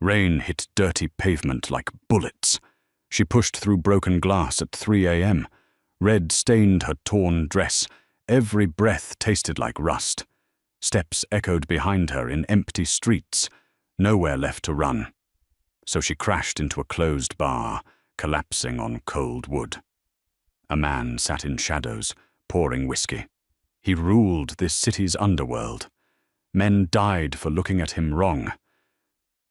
Rain hit dirty pavement like bullets. She pushed through broken glass at 3 a.m. Red stained her torn dress. Every breath tasted like rust. Steps echoed behind her in empty streets. Nowhere left to run. So she crashed into a closed bar, collapsing on cold wood. A man sat in shadows, pouring whiskey. He ruled this city's underworld. Men died for looking at him wrong.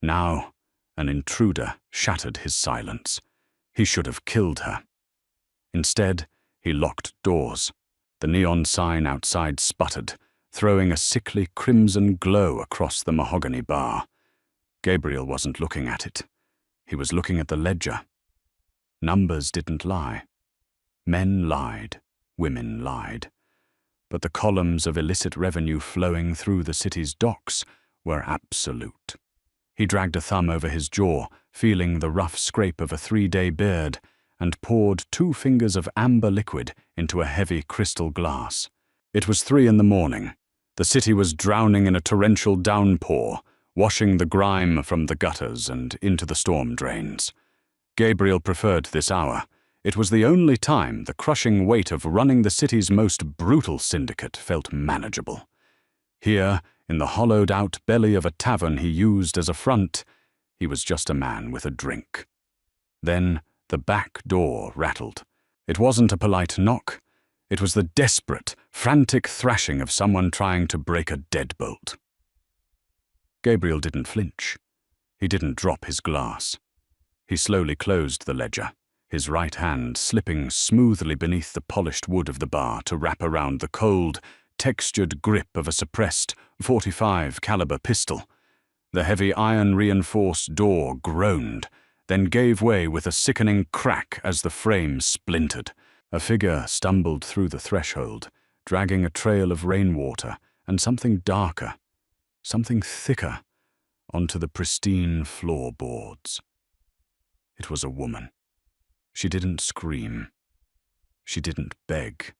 Now, an intruder shattered his silence. He should have killed her. Instead, he locked doors. The neon sign outside sputtered, throwing a sickly crimson glow across the mahogany bar. Gabriel wasn't looking at it. He was looking at the ledger. Numbers didn't lie. Men lied. Women lied. But the columns of illicit revenue flowing through the city's docks were absolute. He dragged a thumb over his jaw, feeling the rough scrape of a 3-day beard, and poured 2 fingers of amber liquid into a heavy crystal glass. It was 3 in the morning. The city was drowning in a torrential downpour, washing the grime from the gutters and into the storm drains. Gabriel preferred this hour. It was the only time the crushing weight of running the city's most brutal syndicate felt manageable. Here, in the hollowed-out belly of a tavern he used as a front, he was just a man with a drink. Then the back door rattled. It wasn't a polite knock. It was the desperate, frantic thrashing of someone trying to break a deadbolt. Gabriel didn't flinch. He didn't drop his glass. He slowly closed the ledger, his right hand slipping smoothly beneath the polished wood of the bar to wrap around the cold, textured grip of a suppressed .45 caliber pistol. The heavy iron-reinforced door groaned, then gave way with a sickening crack as the frame splintered. A figure stumbled through the threshold, dragging a trail of rainwater and something darker, something thicker, onto the pristine floorboards. It was a woman. She didn't scream. She didn't beg.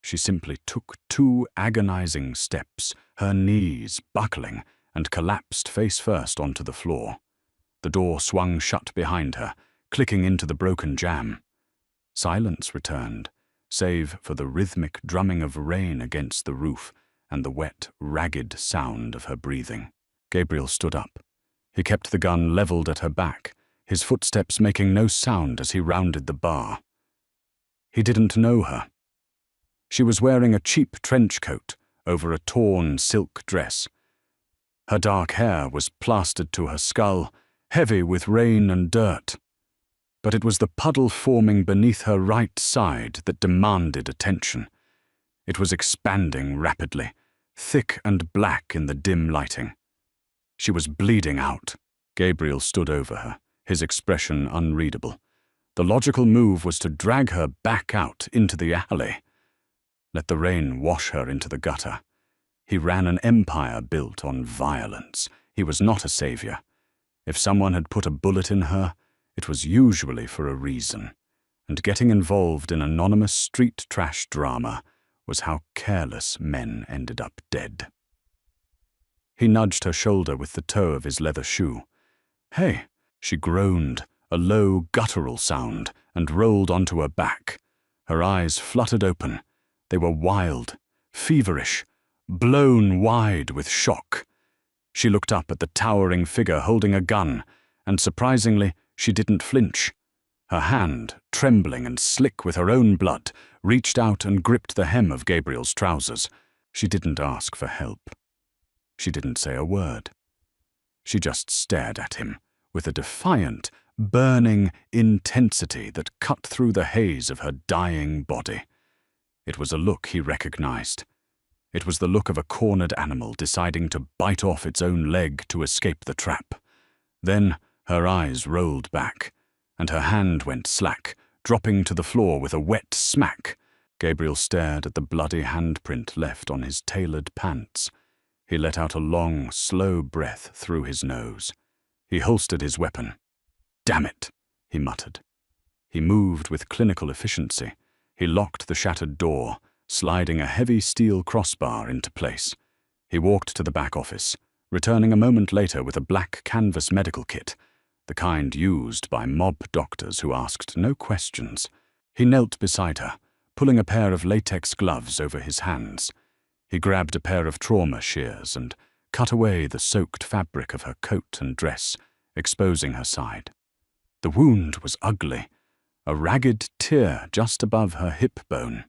She simply took 2 agonizing steps, her knees buckling, and collapsed face first onto the floor. The door swung shut behind her, clicking into the broken jamb. Silence returned, save for the rhythmic drumming of rain against the roof and the wet, ragged sound of her breathing. Gabriel stood up. He kept the gun leveled at her back, his footsteps making no sound as he rounded the bar. He didn't know her. She was wearing a cheap trench coat over a torn silk dress. Her dark hair was plastered to her skull, heavy with rain and dirt. But it was the puddle forming beneath her right side that demanded attention. It was expanding rapidly, thick and black in the dim lighting. She was bleeding out. Gabriel stood over her, his expression unreadable. The logical move was to drag her back out into the alley. Let the rain wash her into the gutter. He ran an empire built on violence. He was not a savior. If someone had put a bullet in her, it was usually for a reason, and getting involved in anonymous street trash drama was how careless men ended up dead. He nudged her shoulder with the toe of his leather shoe. "Hey," she groaned, a low, guttural sound, and rolled onto her back. Her eyes fluttered open. They were wild, feverish, blown wide with shock. She looked up at the towering figure holding a gun, and surprisingly, she didn't flinch. Her hand, trembling and slick with her own blood, reached out and gripped the hem of Gabriel's trousers. She didn't ask for help. She didn't say a word. She just stared at him with a defiant, burning intensity that cut through the haze of her dying body. It was a look he recognized. It was the look of a cornered animal deciding to bite off its own leg to escape the trap. Then her eyes rolled back, and her hand went slack, dropping to the floor with a wet smack. Gabriel stared at the bloody handprint left on his tailored pants. He let out a long, slow breath through his nose. He holstered his weapon. "Damn it," he muttered. He moved with clinical efficiency. He locked the shattered door, sliding a heavy steel crossbar into place. He walked to the back office, returning a moment later with a black canvas medical kit, the kind used by mob doctors who asked no questions. He knelt beside her, pulling a pair of latex gloves over his hands. He grabbed a pair of trauma shears and cut away the soaked fabric of her coat and dress, exposing her side. The wound was ugly, a ragged tear just above her hip bone.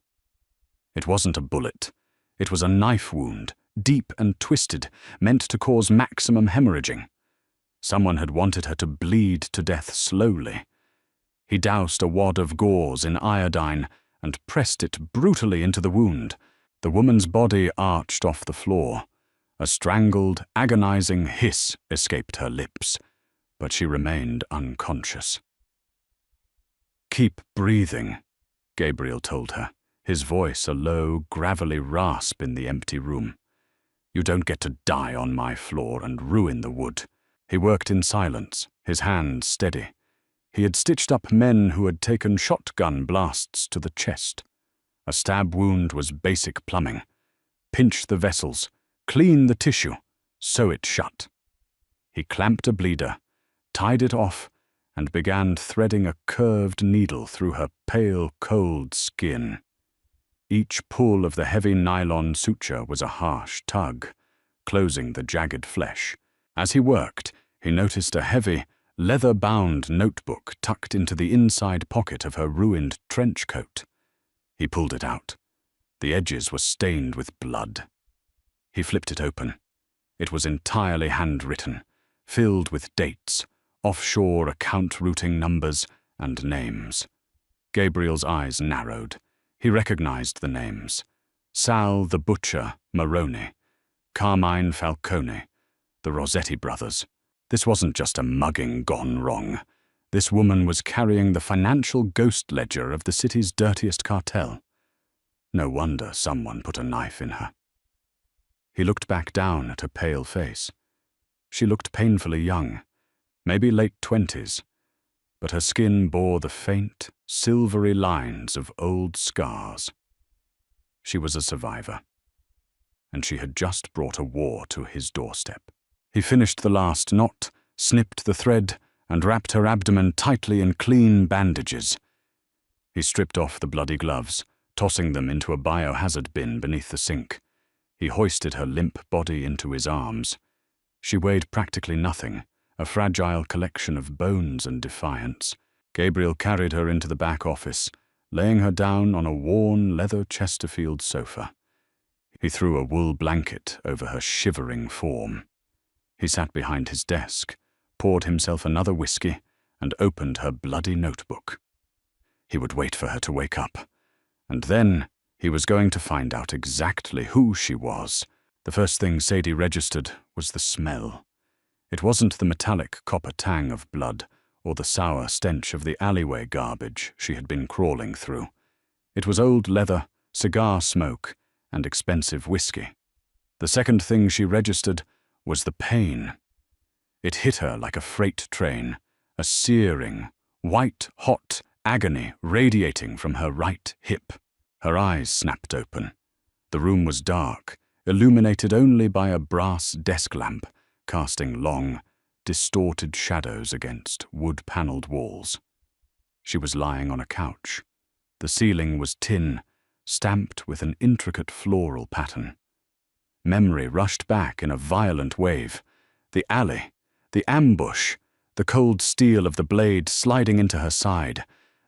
It wasn't a bullet. It was a knife wound, deep and twisted, meant to cause maximum hemorrhaging. Someone had wanted her to bleed to death slowly. He doused a wad of gauze in iodine and pressed it brutally into the wound. The woman's body arched off the floor. A strangled, agonizing hiss escaped her lips, but she remained unconscious. "Keep breathing," Gabriel told her, his voice a low, gravelly rasp in the empty room. "You don't get to die on my floor and ruin the wood." He worked in silence, his hands steady. He had stitched up men who had taken shotgun blasts to the chest. A stab wound was basic plumbing. Pinch the vessels, clean the tissue, sew it shut. He clamped a bleeder, tied it off, and began threading a curved needle through her pale, cold skin. Each pull of the heavy nylon suture was a harsh tug, closing the jagged flesh. As he worked, he noticed a heavy, leather-bound notebook tucked into the inside pocket of her ruined trench coat. He pulled it out. The edges were stained with blood. He flipped it open. It was entirely handwritten, filled with dates, offshore account routing numbers, and names. Gabriel's eyes narrowed. He recognized the names. Sal the Butcher Maroney, Carmine Falcone, the Rossetti brothers. This wasn't just a mugging gone wrong. This woman was carrying the financial ghost ledger of the city's dirtiest cartel. No wonder someone put a knife in her. He looked back down at her pale face. She looked painfully young, maybe late 20s, but her skin bore the faint, silvery lines of old scars. She was a survivor, and she had just brought a war to his doorstep. He finished the last knot, snipped the thread, and wrapped her abdomen tightly in clean bandages. He stripped off the bloody gloves, tossing them into a biohazard bin beneath the sink. He hoisted her limp body into his arms. She weighed practically nothing, a fragile collection of bones and defiance. Gabriel carried her into the back office, laying her down on a worn leather Chesterfield sofa. He threw a wool blanket over her shivering form. He sat behind his desk, poured himself another whiskey, and opened her bloody notebook. He would wait for her to wake up, and then he was going to find out exactly who she was. The first thing Sadie registered was the smell. It wasn't the metallic copper tang of blood or the sour stench of the alleyway garbage she had been crawling through. It was old leather, cigar smoke, and expensive whiskey. The second thing she registered was the pain. It hit her like a freight train, a searing, white-hot agony radiating from her right hip. Her eyes snapped open. The room was dark, illuminated only by a brass desk lamp, casting long, distorted shadows against wood-paneled walls. She was lying on a couch. The ceiling was tin, stamped with an intricate floral pattern. Memory rushed back in a violent wave. The alley, the ambush, the cold steel of the blade sliding into her side,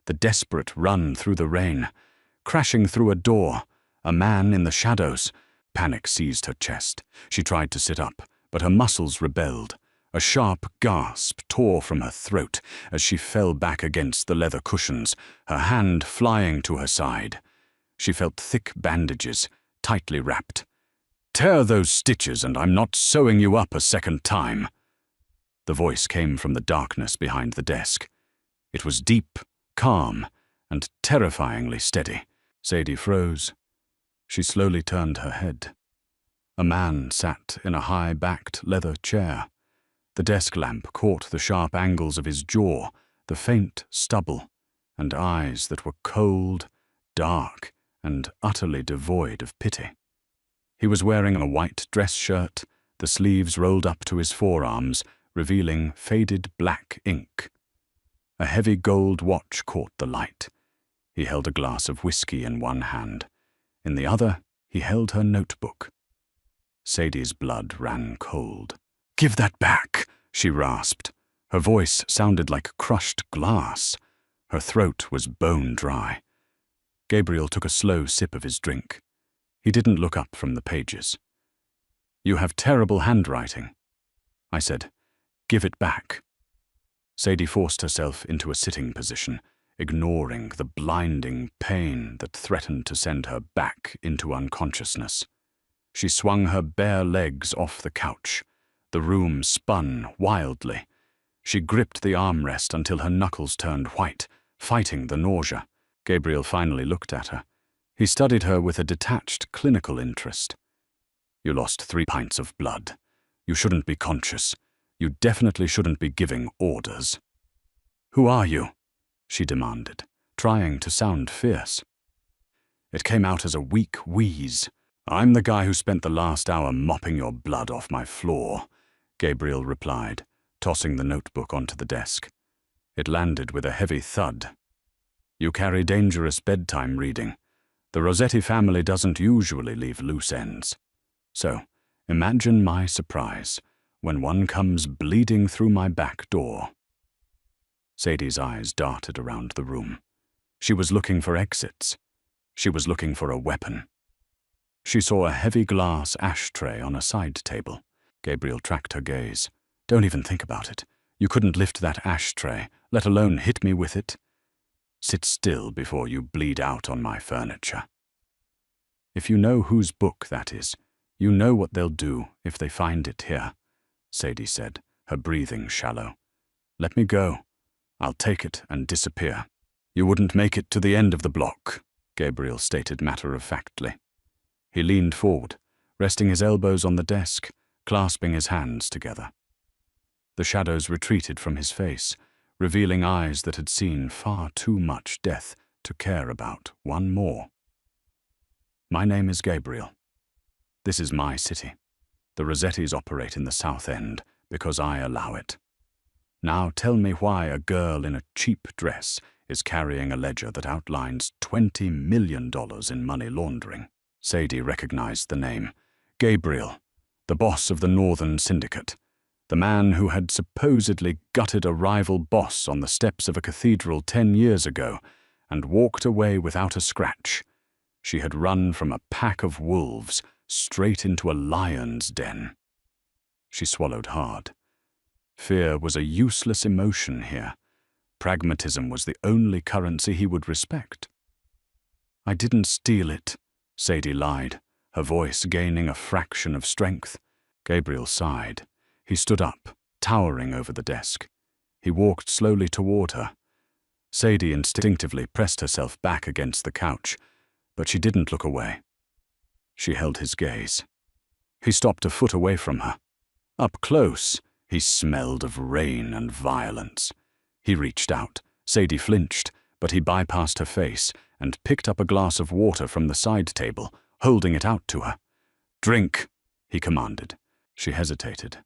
the desperate run through the rain, crashing through a door, a man in the shadows. Panic seized her chest. She tried to sit up, but her muscles rebelled. A sharp gasp tore from her throat as she fell back against the leather cushions, her hand flying to her side. She felt thick bandages, tightly wrapped. "Tear those stitches and I'm not sewing you up a second time." The voice came from the darkness behind the desk. It was deep, calm, and terrifyingly steady. Sadie froze. She slowly turned her head. A man sat in a high-backed leather chair. The desk lamp caught the sharp angles of his jaw, the faint stubble, and eyes that were cold, dark, and utterly devoid of pity. He was wearing a white dress shirt, the sleeves rolled up to his forearms, revealing faded black ink. A heavy gold watch caught the light. He held a glass of whiskey in one hand. In the other, he held her notebook. Sadie's blood ran cold. "Give that back," she rasped. Her voice sounded like crushed glass. Her throat was bone dry. Gabriel took a slow sip of his drink. He didn't look up from the pages. "You have terrible handwriting." I said, "Give it back." Sadie forced herself into a sitting position, ignoring the blinding pain that threatened to send her back into unconsciousness. She swung her bare legs off the couch. The room spun wildly. She gripped the armrest until her knuckles turned white, fighting the nausea. Gabriel finally looked at her. He studied her with a detached, clinical interest. "You lost 3 pints of blood. You shouldn't be conscious. You definitely shouldn't be giving orders." "Who are you?" she demanded, trying to sound fierce. It came out as a weak wheeze. "I'm the guy who spent the last hour mopping your blood off my floor," Gabriel replied, tossing the notebook onto the desk. It landed with a heavy thud. "You carry dangerous bedtime reading. The Rossetti family doesn't usually leave loose ends. So, imagine my surprise when one comes bleeding through my back door." Sadie's eyes darted around the room. She was looking for exits. She was looking for a weapon. She saw a heavy glass ashtray on a side table. Gabriel tracked her gaze. "Don't even think about it. You couldn't lift that ashtray, let alone hit me with it. Sit still before you bleed out on my furniture." "If you know whose book that is, you know what they'll do if they find it here," Sadie said, her breathing shallow. "Let me go. I'll take it and disappear." "You wouldn't make it to the end of the block," Gabriel stated matter-of-factly. He leaned forward, resting his elbows on the desk, clasping his hands together. The shadows retreated from his face, revealing eyes that had seen far too much death to care about one more. "My name is Gabriel. This is my city. The Rossettis operate in the South End because I allow it. Now tell me why a girl in a cheap dress is carrying a ledger that outlines $20 million in money laundering." Sadie recognized the name. Gabriel, the boss of the Northern Syndicate. The man who had supposedly gutted a rival boss on the steps of a cathedral 10 years ago and walked away without a scratch. She had run from a pack of wolves straight into a lion's den. She swallowed hard. Fear was a useless emotion here. Pragmatism was the only currency he would respect. "I didn't steal it," Sadie lied, her voice gaining a fraction of strength. Gabriel sighed. He stood up, towering over the desk. He walked slowly toward her. Sadie instinctively pressed herself back against the couch, but she didn't look away. She held his gaze. He stopped a foot away from her. Up close, he smelled of rain and violence. He reached out. Sadie flinched, but he bypassed her face and picked up a glass of water from the side table, holding it out to her. "Drink," he commanded. She hesitated,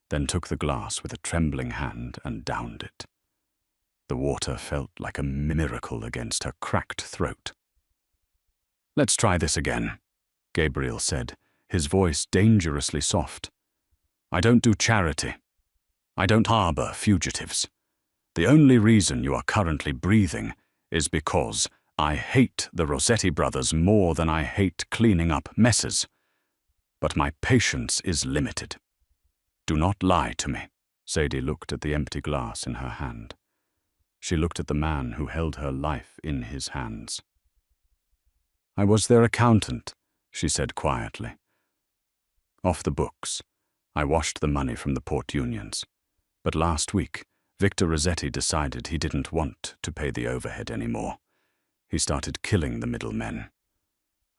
then took the glass with a trembling hand and downed it. The water felt like a miracle against her cracked throat. "Let's try this again," Gabriel said, his voice dangerously soft. "I don't do charity. I don't harbor fugitives. The only reason you are currently breathing is because I hate the Rossetti brothers more than I hate cleaning up messes. But my patience is limited. Do not lie to me." Sadie looked at the empty glass in her hand. She looked at the man who held her life in his hands. "I was their accountant," she said quietly. "Off the books. I washed the money from the port unions. But last week, Victor Rossetti decided he didn't want to pay the overhead anymore. He started killing the middlemen.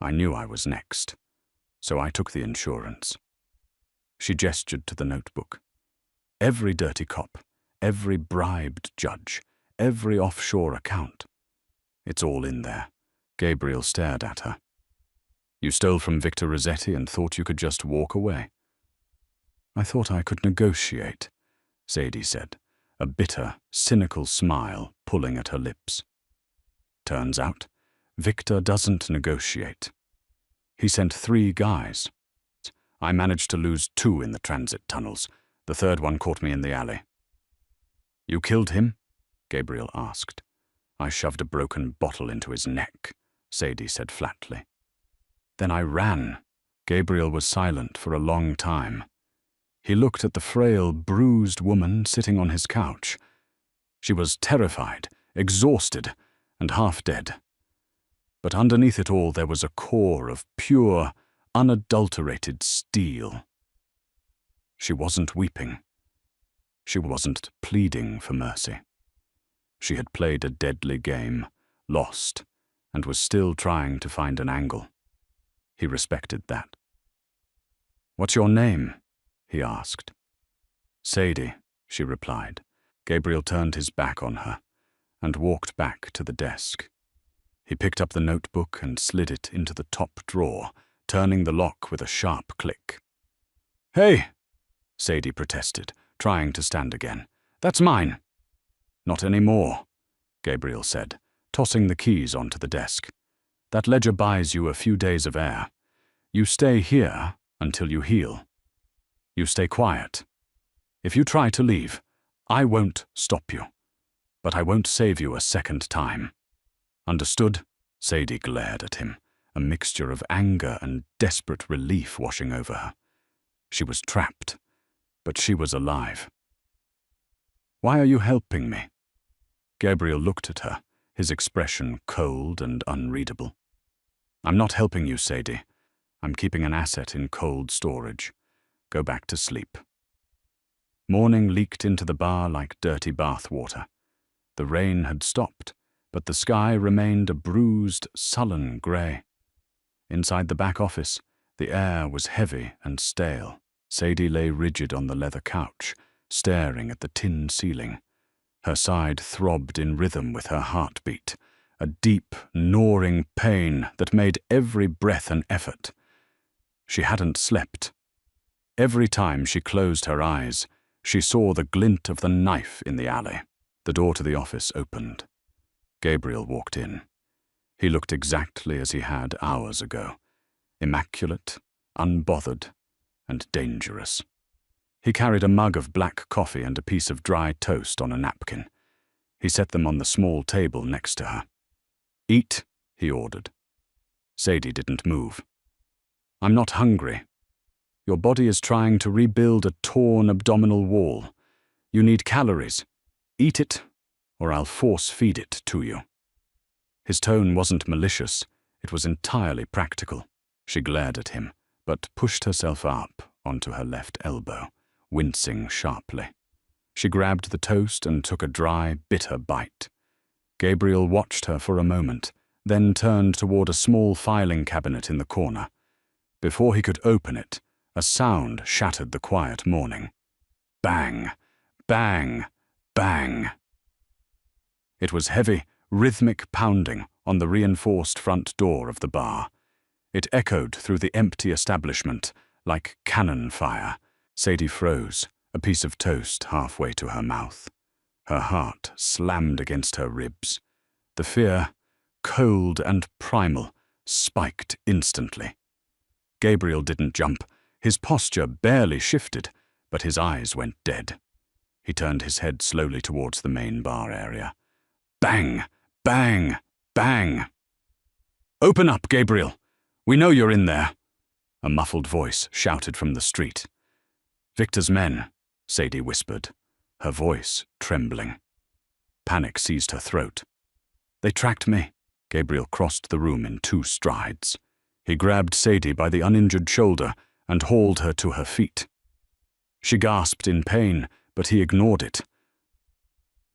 I knew I was next, so I took the insurance." She gestured to the notebook. "Every dirty cop, every bribed judge, every offshore account. It's all in there." Gabriel stared at her. "You stole from Victor Rossetti and thought you could just walk away?" I thought I could negotiate, Sadie said, a bitter, cynical smile pulling at her lips. Turns out, Victor doesn't negotiate. He sent 3 guys. I managed to lose 2 in the transit tunnels. The third one caught me in the alley. You killed him? Gabriel asked. I shoved a broken bottle into his neck, Sadie said flatly. Then I ran. Gabriel was silent for a long time. He looked at the frail, bruised woman sitting on his couch. She was terrified, exhausted, and half dead. But underneath it all there was a core of pure, unadulterated steel. She wasn't weeping. She wasn't pleading for mercy. She had played a deadly game, lost, and was still trying to find an angle. He respected that. What's your name? He asked. Sadie, she replied. Gabriel turned his back on her and walked back to the desk. He picked up the notebook and slid it into the top drawer, turning the lock with a sharp click. Hey, Sadie protested, trying to stand again. That's mine. Not anymore, Gabriel said, tossing the keys onto the desk. That ledger buys you a few days of air. You stay here until you heal. You stay quiet. If you try to leave, I won't stop you, but I won't save you a second time. Understood? Sadie glared at him, a mixture of anger and desperate relief washing over her. She was trapped, but she was alive. Why are you helping me? Gabriel looked at her, his expression cold and unreadable. I'm not helping you, Sadie. I'm keeping an asset in cold storage. Go back to sleep. Morning leaked into the bar like dirty bath water. The rain had stopped, but the sky remained a bruised, sullen grey. Inside the back office, the air was heavy and stale. Sadie lay rigid on the leather couch, staring at the tin ceiling. Her side throbbed in rhythm with her heartbeat, a deep, gnawing pain that made every breath an effort. She hadn't slept. Every time she closed her eyes, she saw the glint of the knife in the alley. The door to the office opened. Gabriel walked in. He looked exactly as he had hours ago, immaculate, unbothered, and dangerous. He carried a mug of black coffee and a piece of dry toast on a napkin. He set them on the small table next to her. Eat, he ordered. Sadie didn't move. I'm not hungry. Your body is trying to rebuild a torn abdominal wall. You need calories. Eat it, or I'll force-feed it to you. His tone wasn't malicious. It was entirely practical. She glared at him, but pushed herself up onto her left elbow, wincing sharply. She grabbed the toast and took a dry, bitter bite. Gabriel watched her for a moment, then turned toward a small filing cabinet in the corner. Before he could open it, a sound shattered the quiet morning. Bang, bang, bang. It was heavy, rhythmic pounding on the reinforced front door of the bar. It echoed through the empty establishment like cannon fire. Sadie froze, a piece of toast halfway to her mouth. Her heart slammed against her ribs. The fear, cold and primal, spiked instantly. Gabriel didn't jump. His posture barely shifted, but his eyes went dead. He turned his head slowly towards the main bar area. Bang! Bang! Bang! Open up, Gabriel! We know you're in there! A muffled voice shouted from the street. Victor's men, Sadie whispered, her voice trembling. Panic seized her throat. They tracked me. Gabriel crossed the room in 2 strides. He grabbed Sadie by the uninjured shoulder and hauled her to her feet. She gasped in pain, but he ignored it.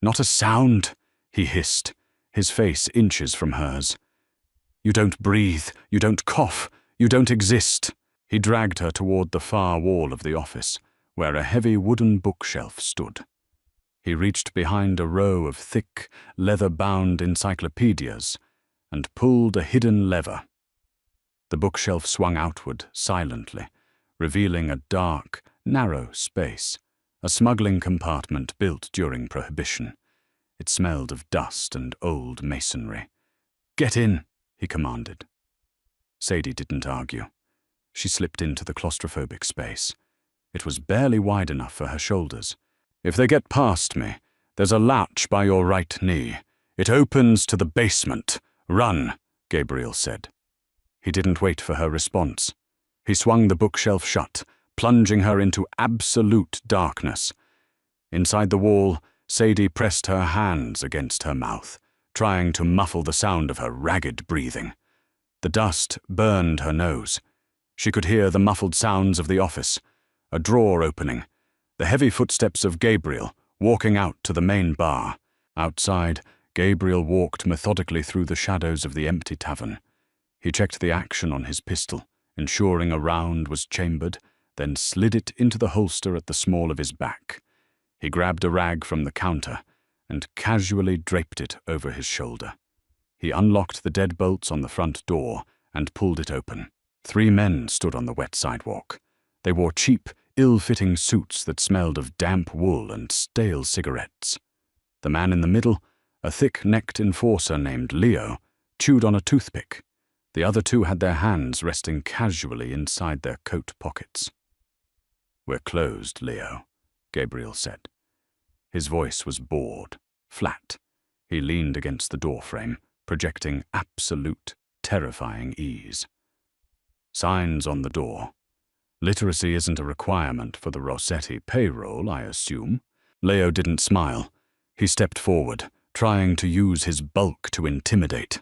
Not a sound, he hissed, his face inches from hers. You don't breathe, you don't cough, you don't exist. He dragged her toward the far wall of the office, where a heavy wooden bookshelf stood. He reached behind a row of thick, leather-bound encyclopedias and pulled a hidden lever. The bookshelf swung outward silently, revealing a dark, narrow space, a smuggling compartment built during Prohibition. It smelled of dust and old masonry. "Get in," he commanded. Sadie didn't argue. She slipped into the claustrophobic space. It was barely wide enough for her shoulders. "If they get past me, there's a latch by your right knee. It opens to the basement. Run," Gabriel said. He didn't wait for her response. He swung the bookshelf shut, plunging her into absolute darkness. Inside the wall, Sadie pressed her hands against her mouth, trying to muffle the sound of her ragged breathing. The dust burned her nose. She could hear the muffled sounds of the office, a drawer opening, the heavy footsteps of Gabriel walking out to the main bar. Outside, Gabriel walked methodically through the shadows of the empty tavern. He checked the action on his pistol, ensuring a round was chambered, then slid it into the holster at the small of his back. He grabbed a rag from the counter and casually draped it over his shoulder. He unlocked the deadbolts on the front door and pulled it open. 3 men stood on the wet sidewalk. They wore cheap, ill-fitting suits that smelled of damp wool and stale cigarettes. The man in the middle, a thick-necked enforcer named Leo, chewed on a toothpick. The other 2 had their hands resting casually inside their coat pockets. "We're closed, Leo," Gabriel said. His voice was bored, flat. He leaned against the doorframe, projecting absolute, terrifying ease. Signs on the door. "Literacy isn't a requirement for the Rossetti payroll, I assume." Leo didn't smile. He stepped forward, trying to use his bulk to intimidate.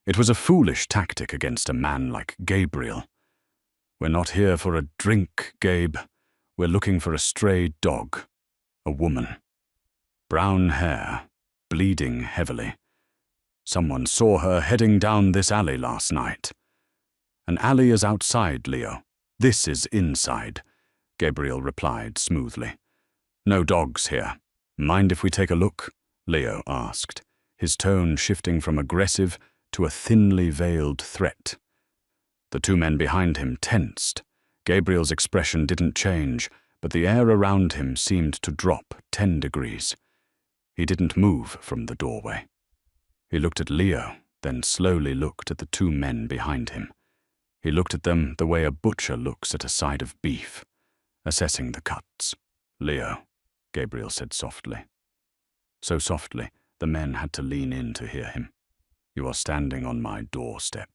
It was a foolish tactic against a man like Gabriel. "We're not here for a drink, Gabe. We're looking for a stray dog. A woman. Brown hair, bleeding heavily. Someone saw her heading down this alley last night." "An alley is outside, Leo. This is inside," Gabriel replied smoothly. "No dogs here." "Mind if we take a look?" Leo asked, his tone shifting from aggressive to a thinly veiled threat. The 2 men behind him tensed. Gabriel's expression didn't change, but the air around him seemed to drop 10 degrees. He didn't move from the doorway. He looked at Leo, then slowly looked at the 2 men behind him. He looked at them the way a butcher looks at a side of beef, assessing the cuts. "Leo," Gabriel said softly. So softly, the men had to lean in to hear him. "You are standing on my doorstep,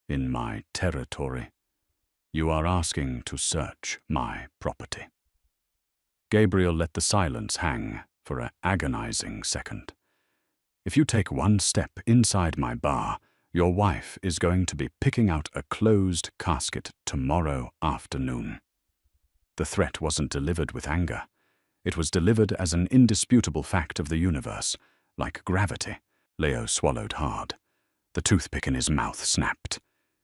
in my territory. You are asking to search my property." Gabriel let the silence hang for an agonizing second. "If you take 1 step inside my bar, your wife is going to be picking out a closed casket tomorrow afternoon." The threat wasn't delivered with anger. It was delivered as an indisputable fact of the universe, like gravity. Leo swallowed hard. The toothpick in his mouth snapped.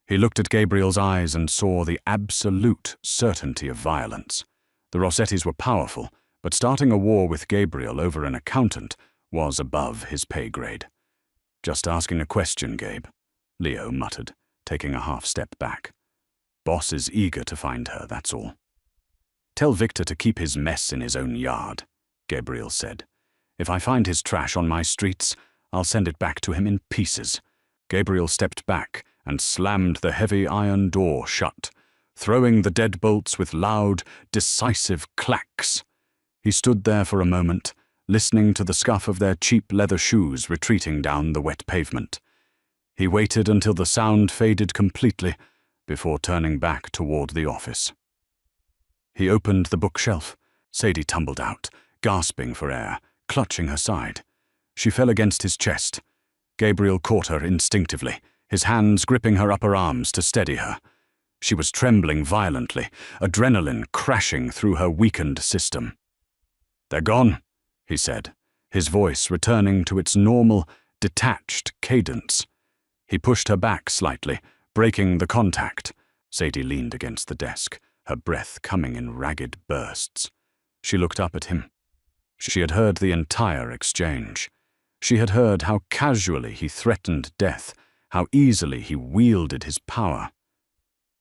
He looked at Gabriel's eyes and saw the absolute certainty of violence. The Rossettis were powerful, but starting a war with Gabriel over an accountant was above his pay grade. "Just asking a question, Gabe," Leo muttered, taking a half step back. "Boss is eager to find her, that's all." "Tell Victor to keep his mess in his own yard," Gabriel said. "If I find his trash on my streets, I'll send it back to him in pieces." Gabriel stepped back and slammed the heavy iron door shut, throwing the deadbolts with loud, decisive clacks. He stood there for a moment, listening to the scuff of their cheap leather shoes retreating down the wet pavement. He waited until the sound faded completely before turning back toward the office. He opened the bookshelf. Sadie tumbled out, gasping for air, clutching her side. She fell against his chest. Gabriel caught her instinctively, his hands gripping her upper arms to steady her. She was trembling violently, adrenaline crashing through her weakened system. "They're gone," he said, his voice returning to its normal, detached cadence. He pushed her back slightly, breaking the contact. Sadie leaned against the desk, her breath coming in ragged bursts. She looked up at him. She had heard the entire exchange. She had heard how casually he threatened death, how easily he wielded his power.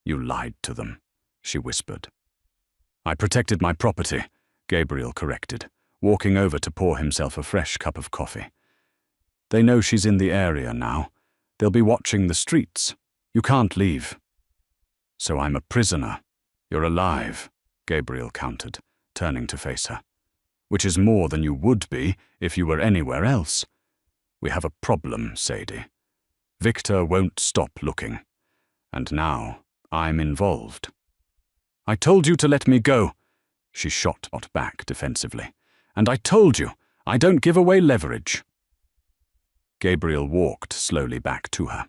"You lied to them," she whispered. I protected my property, Gabriel corrected, walking over to pour himself a fresh cup of coffee. They know she's in the area now. They'll be watching the streets. You can't leave. So I'm a prisoner. You're alive, Gabriel countered, turning to face her. Which is more than you would be if you were anywhere else. We have a problem, Sadie. Victor won't stop looking. And now I'm involved. I told you to let me go, she shot back defensively. And I told you, I don't give away leverage. Gabriel walked slowly back to her.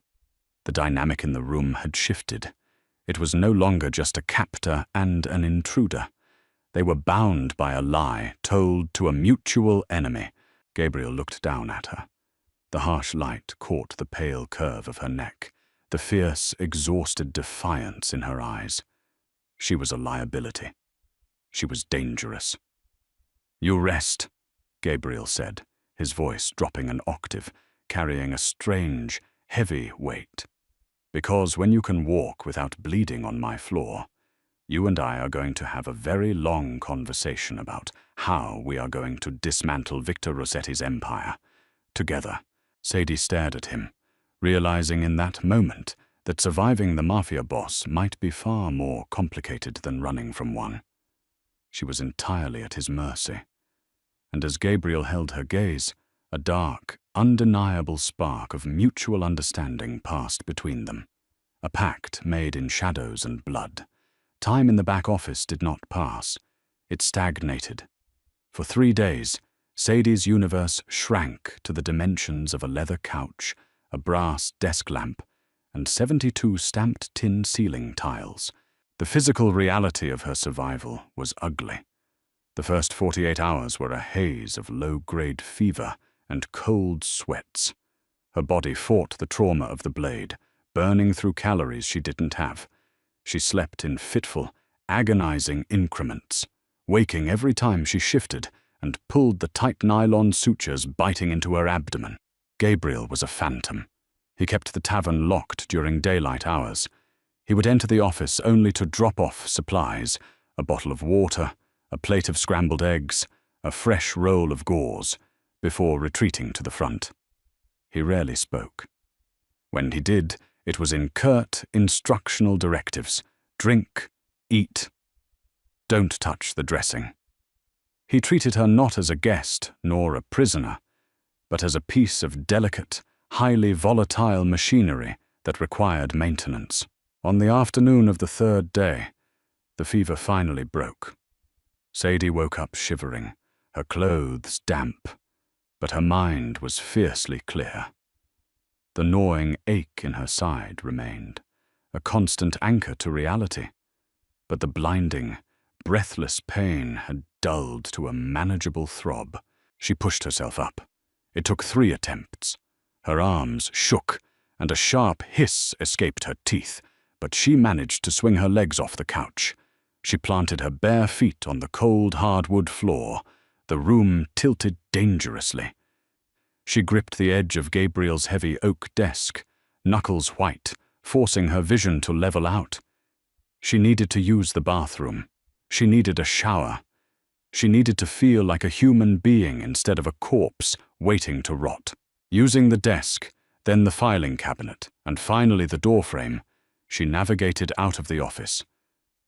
The dynamic in the room had shifted. It was no longer just a captor and an intruder. They were bound by a lie told to a mutual enemy. Gabriel looked down at her. The harsh light caught the pale curve of her neck, the fierce, exhausted defiance in her eyes. She was a liability. She was dangerous. You rest, Gabriel said, his voice dropping an octave, carrying a strange, heavy weight. Because when you can walk without bleeding on my floor, you and I are going to have a very long conversation about how we are going to dismantle Victor Rossetti's empire. Together, Sadie stared at him, realizing in that moment that surviving the Mafia boss might be far more complicated than running from one. She was entirely at his mercy. And as Gabriel held her gaze, a dark, undeniable spark of mutual understanding passed between them. A pact made in shadows and blood. Time in the back office did not pass. It stagnated. For 3 days, Sadie's universe shrank to the dimensions of a leather couch, a brass desk lamp, and 72 stamped tin ceiling tiles. The physical reality of her survival was ugly. The first 48 hours were a haze of low-grade fever and cold sweats. Her body fought the trauma of the blade, burning through calories she didn't have. She slept in fitful, agonizing increments, waking every time she shifted and pulled the tight nylon sutures biting into her abdomen. Gabriel was a phantom. He kept the tavern locked during daylight hours. He would enter the office only to drop off supplies, a bottle of water, a plate of scrambled eggs, a fresh roll of gauze, before retreating to the front. He rarely spoke. When he did, it was in curt, instructional directives. Drink, eat, don't touch the dressing. He treated her not as a guest nor a prisoner, but as a piece of delicate, highly volatile machinery that required maintenance. On the afternoon of the 3rd day, the fever finally broke. Sadie woke up shivering, her clothes damp, but her mind was fiercely clear. The gnawing ache in her side remained, a constant anchor to reality, but the blinding, breathless pain had dulled to a manageable throb. She pushed herself up. It took 3 attempts. Her arms shook, and a sharp hiss escaped her teeth, but she managed to swing her legs off the couch. She planted her bare feet on the cold hardwood floor. The room tilted dangerously. She gripped the edge of Gabriel's heavy oak desk, knuckles white, forcing her vision to level out. She needed to use the bathroom. She needed a shower. She needed to feel like a human being instead of a corpse waiting to rot. Using the desk, then the filing cabinet, and finally the doorframe, she navigated out of the office.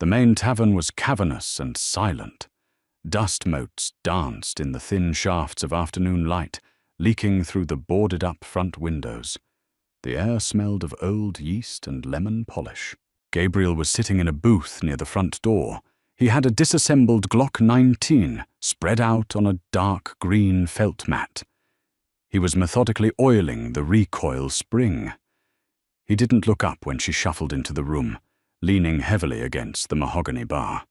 The main tavern was cavernous and silent. Dust motes danced in the thin shafts of afternoon light, leaking through the boarded-up front windows. The air smelled of old yeast and lemon polish. Gabriel was sitting in a booth near the front door. He had a disassembled Glock 19 spread out on a dark green felt mat. He was methodically oiling the recoil spring. He didn't look up when she shuffled into the room, leaning heavily against the mahogany bar.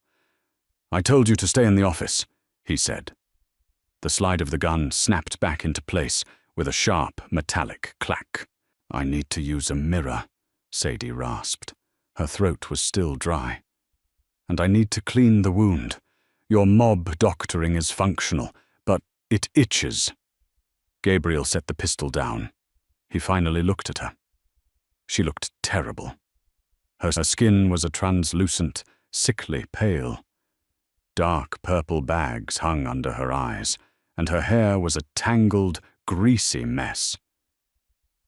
"I told you to stay in the office," he said. The slide of the gun snapped back into place with a sharp, metallic clack. "I need to use a mirror," Sadie rasped. Her throat was still dry. "And I need to clean the wound. Your mob doctoring is functional, but it itches." Gabriel set the pistol down. He finally looked at her. She looked terrible. Her skin was a translucent, sickly pale. Dark purple bags hung under her eyes, and her hair was a tangled, greasy mess.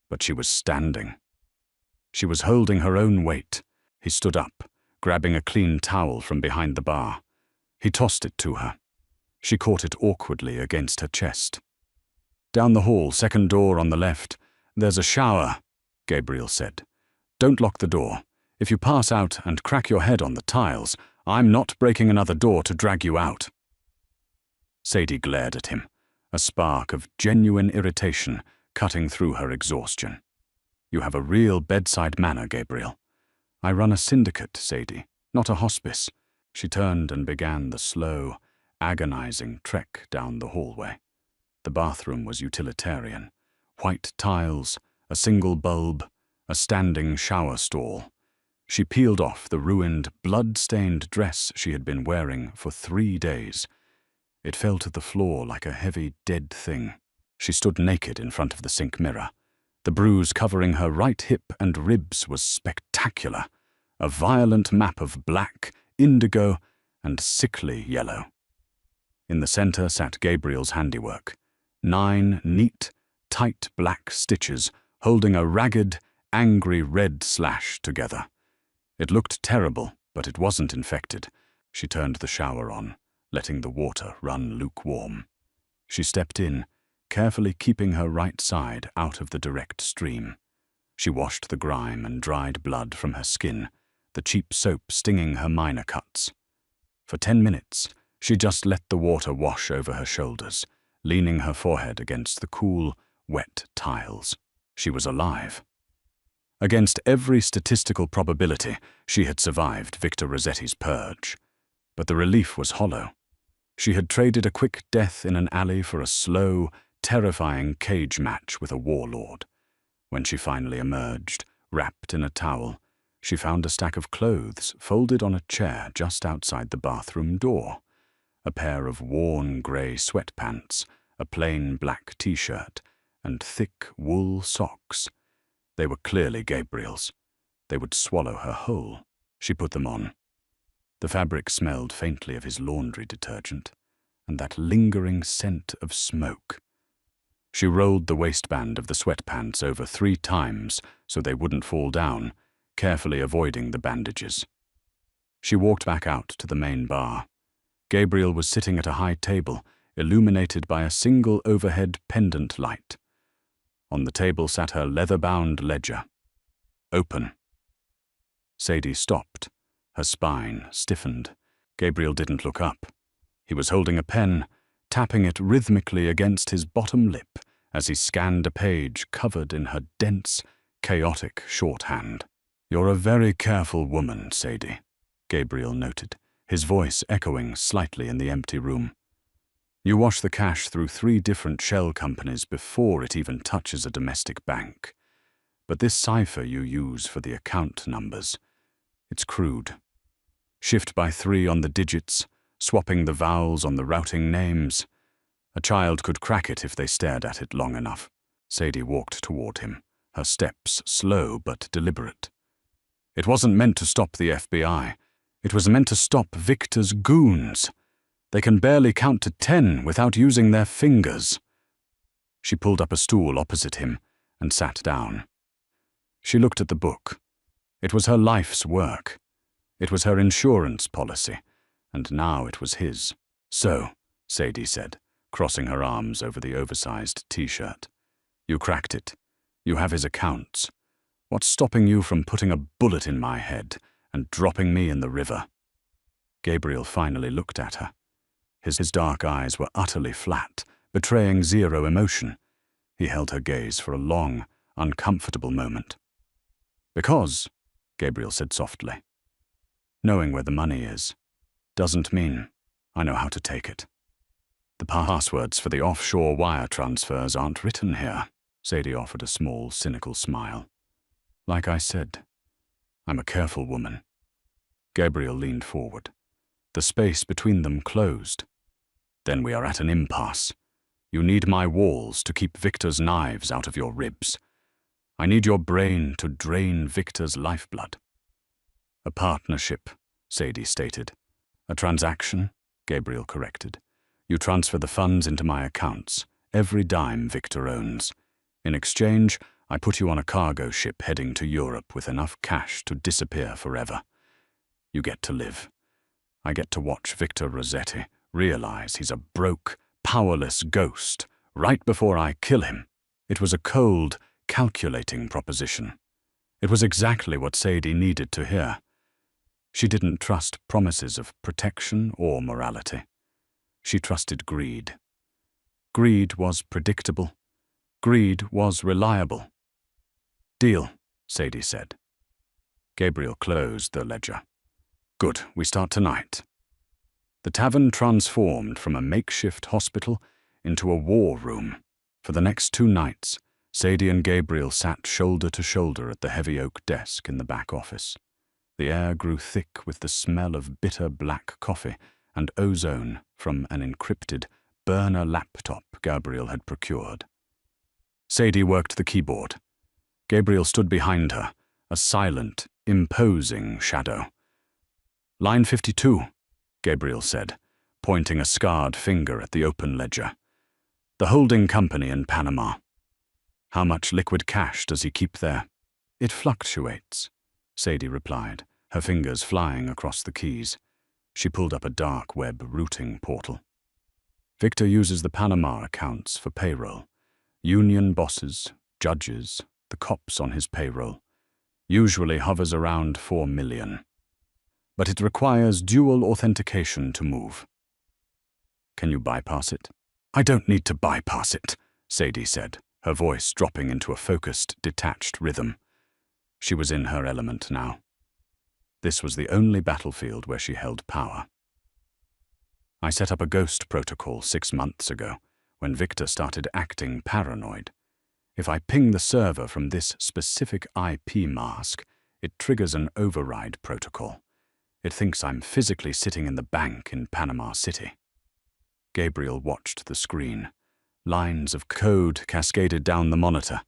But she was standing. She was holding her own weight. He stood up, grabbing a clean towel from behind the bar. He tossed it to her. She caught it awkwardly against her chest. "Down the hall, second door on the left. There's a shower," Gabriel said. "Don't lock the door. If you pass out and crack your head on the tiles, I'm not breaking another door to drag you out." Sadie glared at him, a spark of genuine irritation cutting through her exhaustion. "You have a real bedside manner, Gabriel." "I run a syndicate, Sadie, not a hospice." She turned and began the slow, agonizing trek down the hallway. The bathroom was utilitarian. White tiles, a single bulb, a standing shower stall. She peeled off the ruined, blood-stained dress she had been wearing for 3 days. It fell to the floor like a heavy, dead thing. She stood naked in front of the sink mirror. The bruise covering her right hip and ribs was spectacular, a violent map of black, indigo, and sickly yellow. In the center sat Gabriel's handiwork. 9 neat, tight black stitches holding a ragged, angry red slash together. It looked terrible, but it wasn't infected. She turned the shower on, letting the water run lukewarm. She stepped in, carefully keeping her right side out of the direct stream. She washed the grime and dried blood from her skin, the cheap soap stinging her minor cuts. For 10 minutes, she just let the water wash over her shoulders, leaning her forehead against the cool, wet tiles. She was alive. Against every statistical probability, she had survived Victor Rossetti's purge. But the relief was hollow. She had traded a quick death in an alley for a slow, terrifying cage match with a warlord. When she finally emerged, wrapped in a towel, she found a stack of clothes folded on a chair just outside the bathroom door. A pair of worn grey sweatpants, a plain black t-shirt, and thick wool socks. They were clearly Gabriel's. They would swallow her whole. She put them on. The fabric smelled faintly of his laundry detergent, and that lingering scent of smoke. She rolled the waistband of the sweatpants over 3 times so they wouldn't fall down, carefully avoiding the bandages. She walked back out to the main bar. Gabriel was sitting at a high table, illuminated by a single overhead pendant light. On the table sat her leather-bound ledger. Open. Sadie stopped. Her spine stiffened. Gabriel didn't look up. He was holding a pen, tapping it rhythmically against his bottom lip as he scanned a page covered in her dense, chaotic shorthand. "You're a very careful woman, Sadie," Gabriel noted, his voice echoing slightly in the empty room. "You wash the cash through 3 different shell companies before it even touches a domestic bank. But this cipher you use for the account numbers, it's crude. Shift by 3 on the digits, swapping the vowels on the routing names. A child could crack it if they stared at it long enough." Sadie walked toward him, her steps slow but deliberate. "It wasn't meant to stop the FBI. It was meant to stop Victor's goons. They can barely count to 10 without using their fingers." She pulled up a stool opposite him and sat down. She looked at the book. It was her life's work. It was her insurance policy, and now it was his. "So," Sadie said, crossing her arms over the oversized t-shirt, "you cracked it. You have his accounts. What's stopping you from putting a bullet in my head and dropping me in the river?" Gabriel finally looked at her. His dark eyes were utterly flat, betraying zero emotion. He held her gaze for a long, uncomfortable moment. "Because," Gabriel said softly, "knowing where the money is doesn't mean I know how to take it. The passwords for the offshore wire transfers aren't written here." Sadie offered a small, cynical smile. "Like I said, I'm a careful woman." Gabriel leaned forward. The space between them closed. "Then we are at an impasse. You need my walls to keep Victor's knives out of your ribs. I need your brain to drain Victor's lifeblood." "A partnership," Sadie stated. "A transaction?" Gabriel corrected. You transfer the funds into my accounts, every dime Victor owns. In exchange, I put you on a cargo ship heading to Europe with enough cash to disappear forever. You get to live. I get to watch Victor Rossetti realize he's a broke, powerless ghost right before I kill him. It was a cold, calculating proposition. It was exactly what Sadie needed to hear. She didn't trust promises of protection or morality. She trusted greed. Greed was predictable. Greed was reliable. Deal, Sadie said. Gabriel closed the ledger. Good, we start tonight. The tavern transformed from a makeshift hospital into a war room. For the next 2 nights, Sadie and Gabriel sat shoulder to shoulder at the heavy oak desk in the back office. The air grew thick with the smell of bitter black coffee and ozone from an encrypted burner laptop Gabriel had procured. Sadie worked the keyboard. Gabriel stood behind her, a silent, imposing shadow. Line 52, Gabriel said, pointing a scarred finger at the open ledger. The holding company in Panama. How much liquid cash does he keep there? It fluctuates, Sadie replied, her fingers flying across the keys. She pulled up a dark web routing portal. Victor uses the Panama accounts for payroll. Union bosses, judges, the cops on his payroll. Usually hovers around 4 million. But it requires dual authentication to move. Can you bypass it? I don't need to bypass it, Sadie said, her voice dropping into a focused, detached rhythm. She was in her element now. This was the only battlefield where she held power. I set up a ghost protocol 6 months ago, when Victor started acting paranoid. If I ping the server from this specific IP mask, it triggers an override protocol. It thinks I'm physically sitting in the bank in Panama City. Gabriel watched the screen. Lines of code cascaded down the monitor.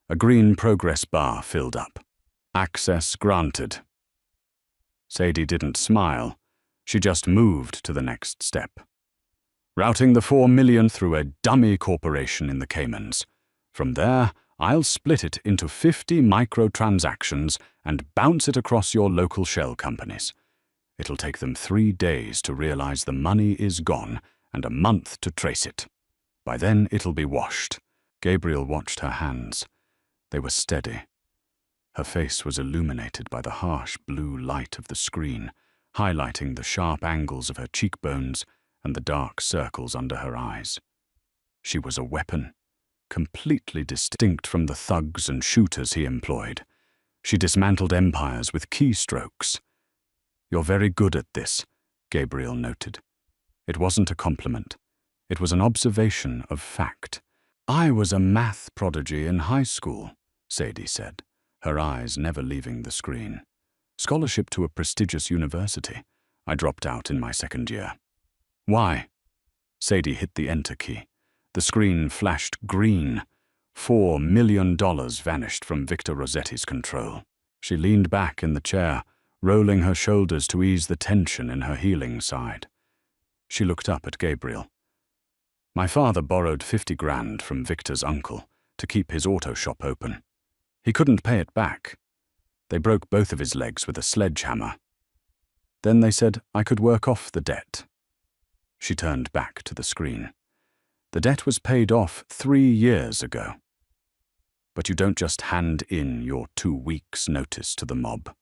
A green progress bar filled up. Access granted. Sadie didn't smile. She just moved to the next step. Routing the 4 million through a dummy corporation in the Caymans. From there, I'll split it into 50 microtransactions and bounce it across your local shell companies. It'll take them 3 days to realize the money is gone and a month to trace it. By then, it'll be washed. Gabriel watched her hands. They were steady. Her face was illuminated by the harsh blue light of the screen, highlighting the sharp angles of her cheekbones and the dark circles under her eyes. She was a weapon, completely distinct from the thugs and shooters he employed. She dismantled empires with keystrokes. You're very good at this, Gabriel noted. It wasn't a compliment. It was an observation of fact. I was a math prodigy in high school, Sadie said, her eyes never leaving the screen. Scholarship to a prestigious university. I dropped out in my 2nd year. Why? Sadie hit the enter key. The screen flashed green. $4 million vanished from Victor Rossetti's control. She leaned back in the chair, rolling her shoulders to ease the tension in her healing side. She looked up at Gabriel. My father borrowed 50 grand from Victor's uncle to keep his auto shop open. He couldn't pay it back. They broke both of his legs with a sledgehammer. Then they said I could work off the debt. She turned back to the screen. The debt was paid off 3 years ago. But you don't just hand in your 2 weeks' notice to the mob.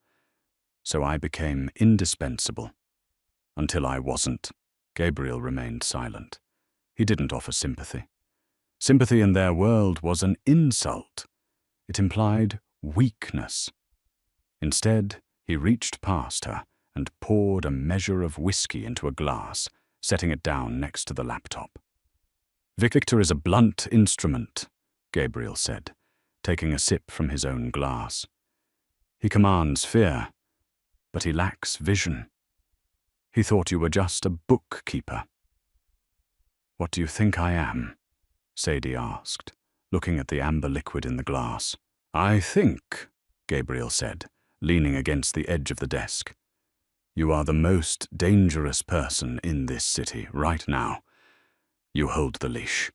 So I became indispensable. Until I wasn't. Gabriel remained silent. He didn't offer sympathy. Sympathy in their world was an insult. It implied weakness. Instead, he reached past her and poured a measure of whiskey into a glass, setting it down next to the laptop. Victor is a blunt instrument, Gabriel said, taking a sip from his own glass. He commands fear, but he lacks vision. He thought you were just a bookkeeper. What do you think I am? Sadie asked, looking at the amber liquid in the glass. I think, Gabriel said, leaning against the edge of the desk, You are the most dangerous person in this city right now. You hold the leash."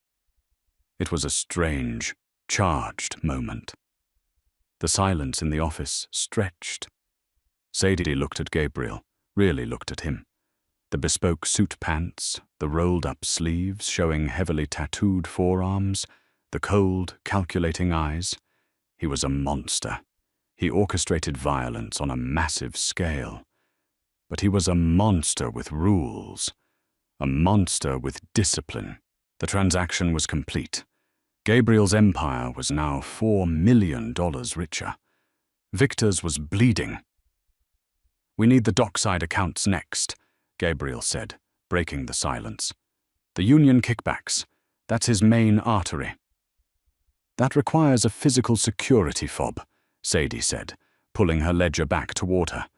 It was a strange, charged moment. The silence in the office stretched. Sadie looked at Gabriel, really looked at him. The bespoke suit pants, the rolled-up sleeves showing heavily tattooed forearms, the cold, calculating eyes. He was a monster. He orchestrated violence on a massive scale. But he was a monster with rules, a monster with discipline. The transaction was complete. Gabriel's empire was now $4 million richer. Victor's was bleeding. "We need the dockside accounts next," Gabriel said, breaking the silence. "The union kickbacks, that's his main artery." "That requires a physical security fob," Sadie said, pulling her ledger back toward her.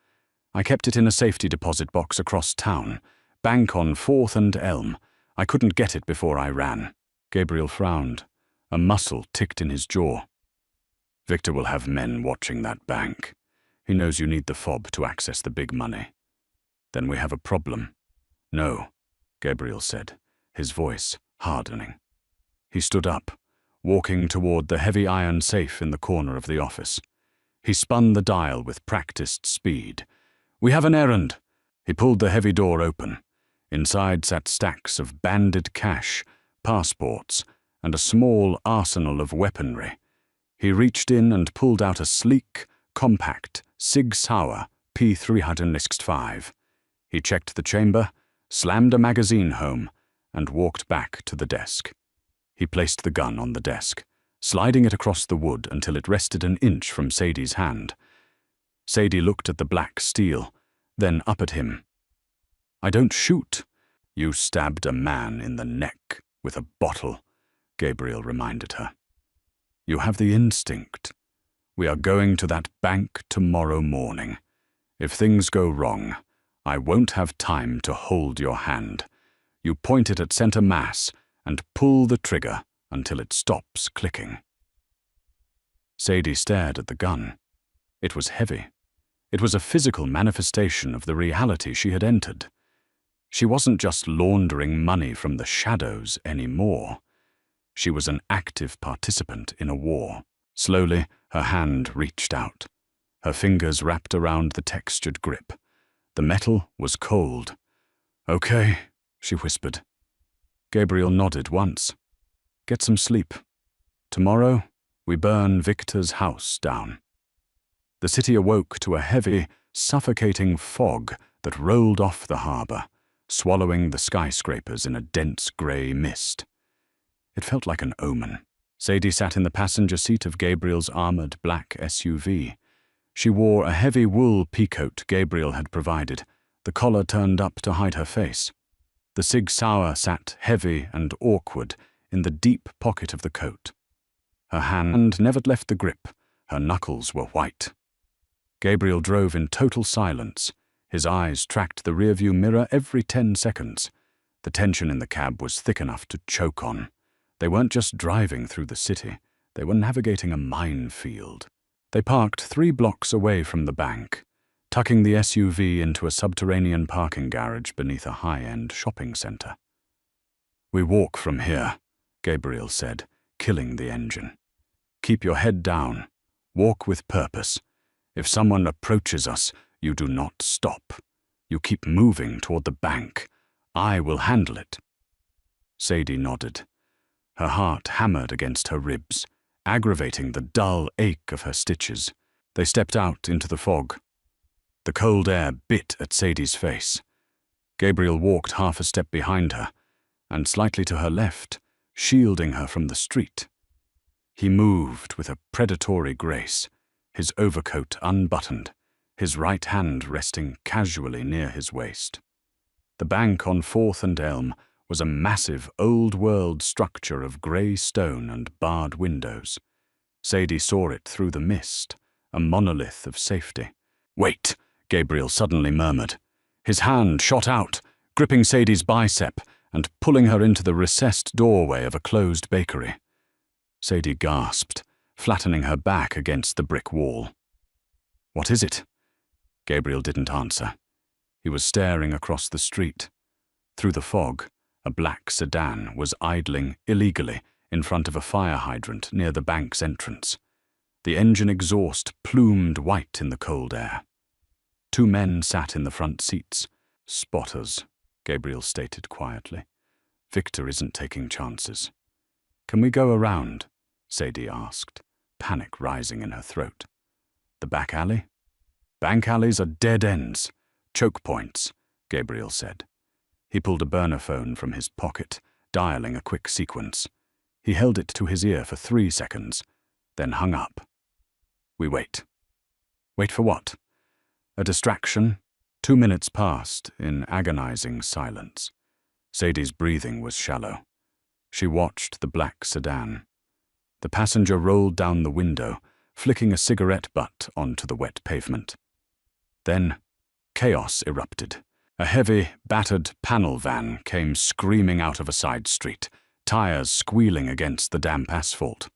"I kept it in a safety deposit box across town. Bank on 4th and Elm. I couldn't get it before I ran." Gabriel frowned. A muscle ticked in his jaw. "Victor will have men watching that bank. He knows you need the fob to access the big money." "Then we have a problem." "No," Gabriel said, his voice hardening. He stood up, walking toward the heavy iron safe in the corner of the office. He spun the dial with practiced speed. "We have an errand." He pulled the heavy door open. Inside sat stacks of banded cash, passports, and a small arsenal of weaponry. He reached in and pulled out a sleek, compact Sig Sauer P365. He checked the chamber, slammed a magazine home, and walked back to the desk. He placed the gun on the desk, sliding it across the wood until it rested an inch from Sadie's hand. Sadie looked at the black steel, then up at him. "I don't shoot." "You stabbed a man in the neck with a bottle," Gabriel reminded her. "You have the instinct. We are going to that bank tomorrow morning. If things go wrong, I won't have time to hold your hand. You point it at center mass and pull the trigger until it stops clicking." Sadie stared at the gun. It was heavy. It was a physical manifestation of the reality she had entered. She wasn't just laundering money from the shadows anymore. She was an active participant in a war. Slowly, her hand reached out. Her fingers wrapped around the textured grip. The metal was cold. "Okay," she whispered. Gabriel nodded once. "Get some sleep. Tomorrow, we burn Victor's house down." The city awoke to a heavy, suffocating fog that rolled off the harbor, swallowing the skyscrapers in a dense gray mist. It felt like an omen. Sadie sat in the passenger seat of Gabriel's armored black SUV. She wore a heavy wool peacoat Gabriel had provided, the collar turned up to hide her face. The Sig Sauer sat heavy and awkward in the deep pocket of the coat. Her hand never left the grip. Her knuckles were white. Gabriel drove in total silence. His eyes tracked the rearview mirror every 10 seconds. The tension in the cab was thick enough to choke on. They weren't just driving through the city. They were navigating a minefield. They parked 3 blocks away from the bank, tucking the SUV into a subterranean parking garage beneath a high-end shopping center. "We walk from here," Gabriel said, killing the engine. "Keep your head down. Walk with purpose. If someone approaches us, you do not stop. You keep moving toward the bank. I will handle it." Sadie nodded. Her heart hammered against her ribs, aggravating the dull ache of her stitches. They stepped out into the fog. The cold air bit at Sadie's face. Gabriel walked half a step behind her, and slightly to her left, shielding her from the street. He moved with a predatory grace, his overcoat unbuttoned, his right hand resting casually near his waist. The bank on 4th and Elm was a massive, old-world structure of grey stone and barred windows. Sadie saw it through the mist, a monolith of safety. "Wait," Gabriel suddenly murmured. His hand shot out, gripping Sadie's bicep and pulling her into the recessed doorway of a closed bakery. Sadie gasped, flattening her back against the brick wall. "What is it?" Gabriel didn't answer. He was staring across the street. Through the fog, a black sedan was idling illegally in front of a fire hydrant near the bank's entrance. The engine exhaust plumed white in the cold air. 2 men sat in the front seats. "Spotters," Gabriel stated quietly. "Victor isn't taking chances." "Can we go around?" Sadie asked, panic rising in her throat. "The back alley?" "Bank alleys are dead ends, choke points," Gabriel said. He pulled a burner phone from his pocket, dialing a quick sequence. He held it to his ear for 3 seconds, then hung up. "We wait." "Wait for what?" A distraction. 2 minutes passed in agonizing silence. Sadie's breathing was shallow. She watched the black sedan. The passenger rolled down the window, flicking a cigarette butt onto the wet pavement. Then, chaos erupted. A heavy, battered panel van came screaming out of a side street, tires squealing against the damp asphalt.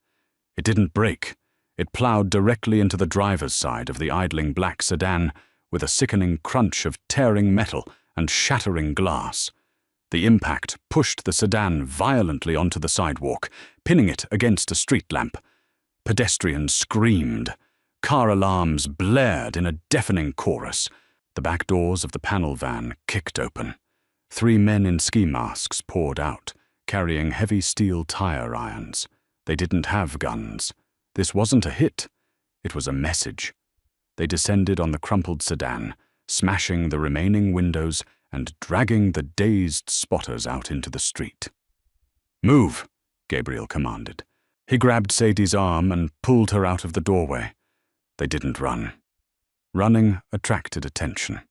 It didn't brake. It plowed directly into the driver's side of the idling black sedan with a sickening crunch of tearing metal and shattering glass. The impact pushed the sedan violently onto the sidewalk, pinning it against a street lamp. Pedestrians screamed. Car alarms blared in a deafening chorus. The back doors of the panel van kicked open. 3 men in ski masks poured out, carrying heavy steel tire irons. They didn't have guns. This wasn't a hit. It was a message. They descended on the crumpled sedan, smashing the remaining windows and dragging the dazed spotters out into the street. "Move," Gabriel commanded. He grabbed Sadie's arm and pulled her out of the doorway. They didn't run. Running attracted attention.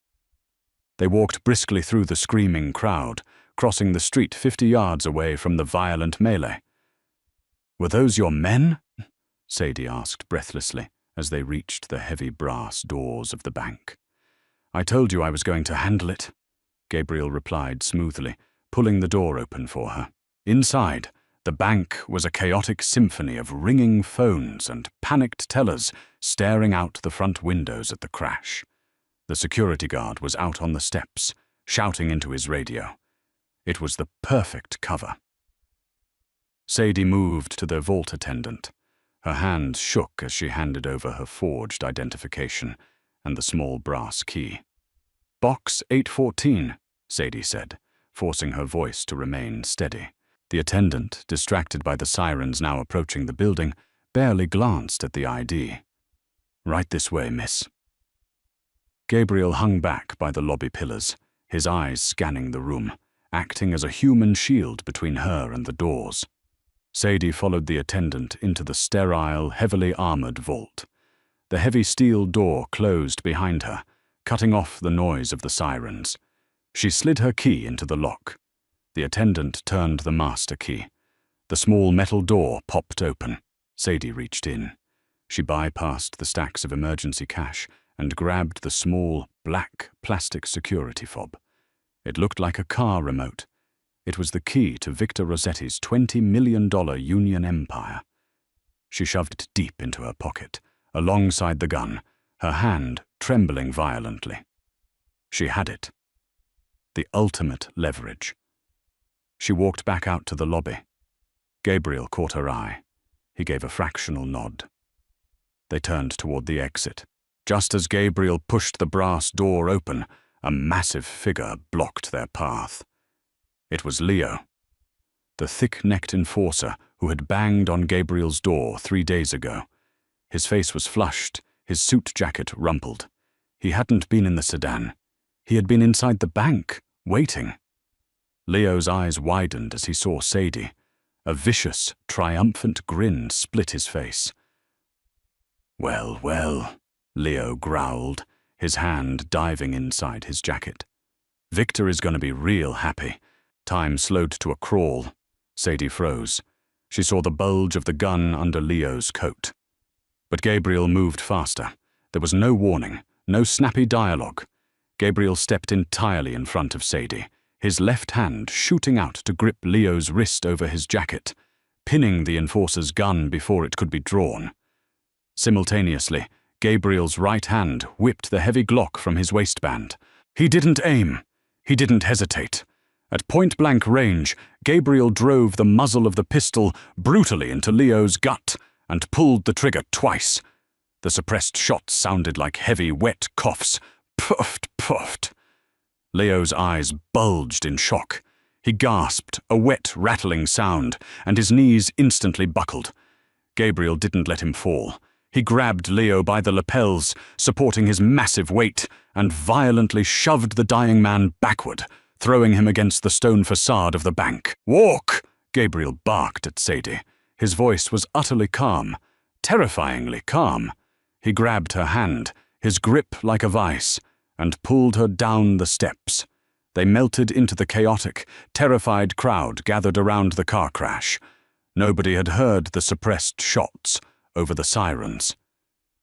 They walked briskly through the screaming crowd, crossing the street 50 yards away from the violent melee. "Were those your men?" Sadie asked breathlessly as they reached the heavy brass doors of the bank. "I told you I was going to handle it," Gabriel replied smoothly, pulling the door open for her. Inside, the bank was a chaotic symphony of ringing phones and panicked tellers staring out the front windows at the crash. The security guard was out on the steps, shouting into his radio. It was the perfect cover. Sadie moved to the vault attendant. Her hand shook as she handed over her forged identification and the small brass key. "Box 814, Sadie said, forcing her voice to remain steady. The attendant, distracted by the sirens now approaching the building, barely glanced at the ID. "Right this way, miss." Gabriel hung back by the lobby pillars, his eyes scanning the room, acting as a human shield between her and the doors. Sadie followed the attendant into the sterile, heavily armored vault. The heavy steel door closed behind her, cutting off the noise of the sirens. She slid her key into the lock. The attendant turned the master key. The small metal door popped open. Sadie reached in. She bypassed the stacks of emergency cash and grabbed the small, black, plastic security fob. It looked like a car remote. It was the key to Victor Rossetti's $20 million Union empire. She shoved it deep into her pocket, alongside the gun, her hand trembling violently. She had it. The ultimate leverage. She walked back out to the lobby. Gabriel caught her eye. He gave a fractional nod. They turned toward the exit. Just as Gabriel pushed the brass door open, a massive figure blocked their path. It was Leo, the thick-necked enforcer who had banged on Gabriel's door 3 days ago. His face was flushed, his suit jacket rumpled. He hadn't been in the sedan. He had been inside the bank, waiting. Leo's eyes widened as he saw Sadie. A vicious, triumphant grin split his face. "Well, well," Leo growled, his hand diving inside his jacket. "Victor is going to be real happy." Time slowed to a crawl. Sadie froze. She saw the bulge of the gun under Leo's coat. But Gabriel moved faster. There was no warning, no snappy dialogue. Gabriel stepped entirely in front of Sadie, his left hand shooting out to grip Leo's wrist over his jacket, pinning the enforcer's gun before it could be drawn. Simultaneously, Gabriel's right hand whipped the heavy Glock from his waistband. He didn't aim. He didn't hesitate. At point-blank range, Gabriel drove the muzzle of the pistol brutally into Leo's gut and pulled the trigger twice. The suppressed shots sounded like heavy, wet coughs. Puffed, puffed. Leo's eyes bulged in shock. He gasped, a wet, rattling sound, and his knees instantly buckled. Gabriel didn't let him fall. He grabbed Leo by the lapels, supporting his massive weight, and violently shoved the dying man backward, throwing him against the stone facade of the bank. "Walk!" Gabriel barked at Sadie. His voice was utterly calm, terrifyingly calm. He grabbed her hand, his grip like a vice, and pulled her down the steps. They melted into the chaotic, terrified crowd gathered around the car crash. Nobody had heard the suppressed shots over the sirens.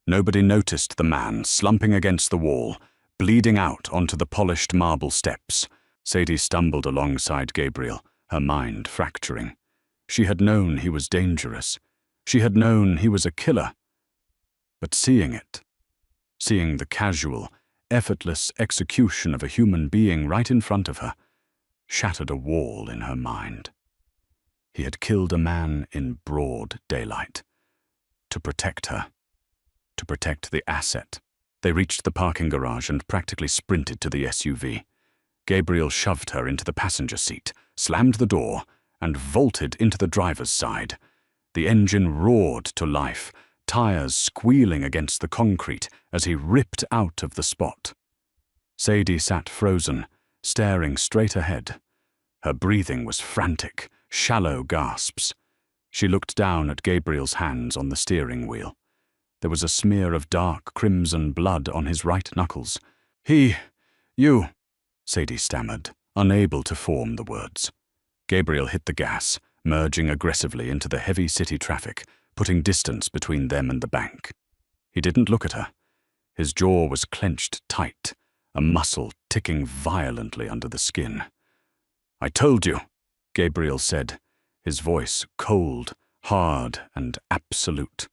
Nobody noticed the man slumping against the wall, bleeding out onto the polished marble steps. Sadie stumbled alongside Gabriel, her mind fracturing. She had known he was dangerous. She had known he was a killer. But seeing it, seeing the casual, effortless execution of a human being right in front of her, shattered a wall in her mind. He had killed a man in broad daylight. To protect her. To protect the asset. They reached the parking garage and practically sprinted to the SUV. Gabriel shoved her into the passenger seat, slammed the door, and vaulted into the driver's side. The engine roared to life, tires squealing against the concrete as he ripped out of the spot. Sadie sat frozen, staring straight ahead. Her breathing was frantic, shallow gasps. She looked down at Gabriel's hands on the steering wheel. There was a smear of dark crimson blood on his right knuckles. You, Sadie stammered, unable to form the words. Gabriel hit the gas, merging aggressively into the heavy city traffic, putting distance between them and the bank. He didn't look at her. His jaw was clenched tight, a muscle ticking violently under the skin. "I told you," Gabriel said, his voice cold, hard, and absolute.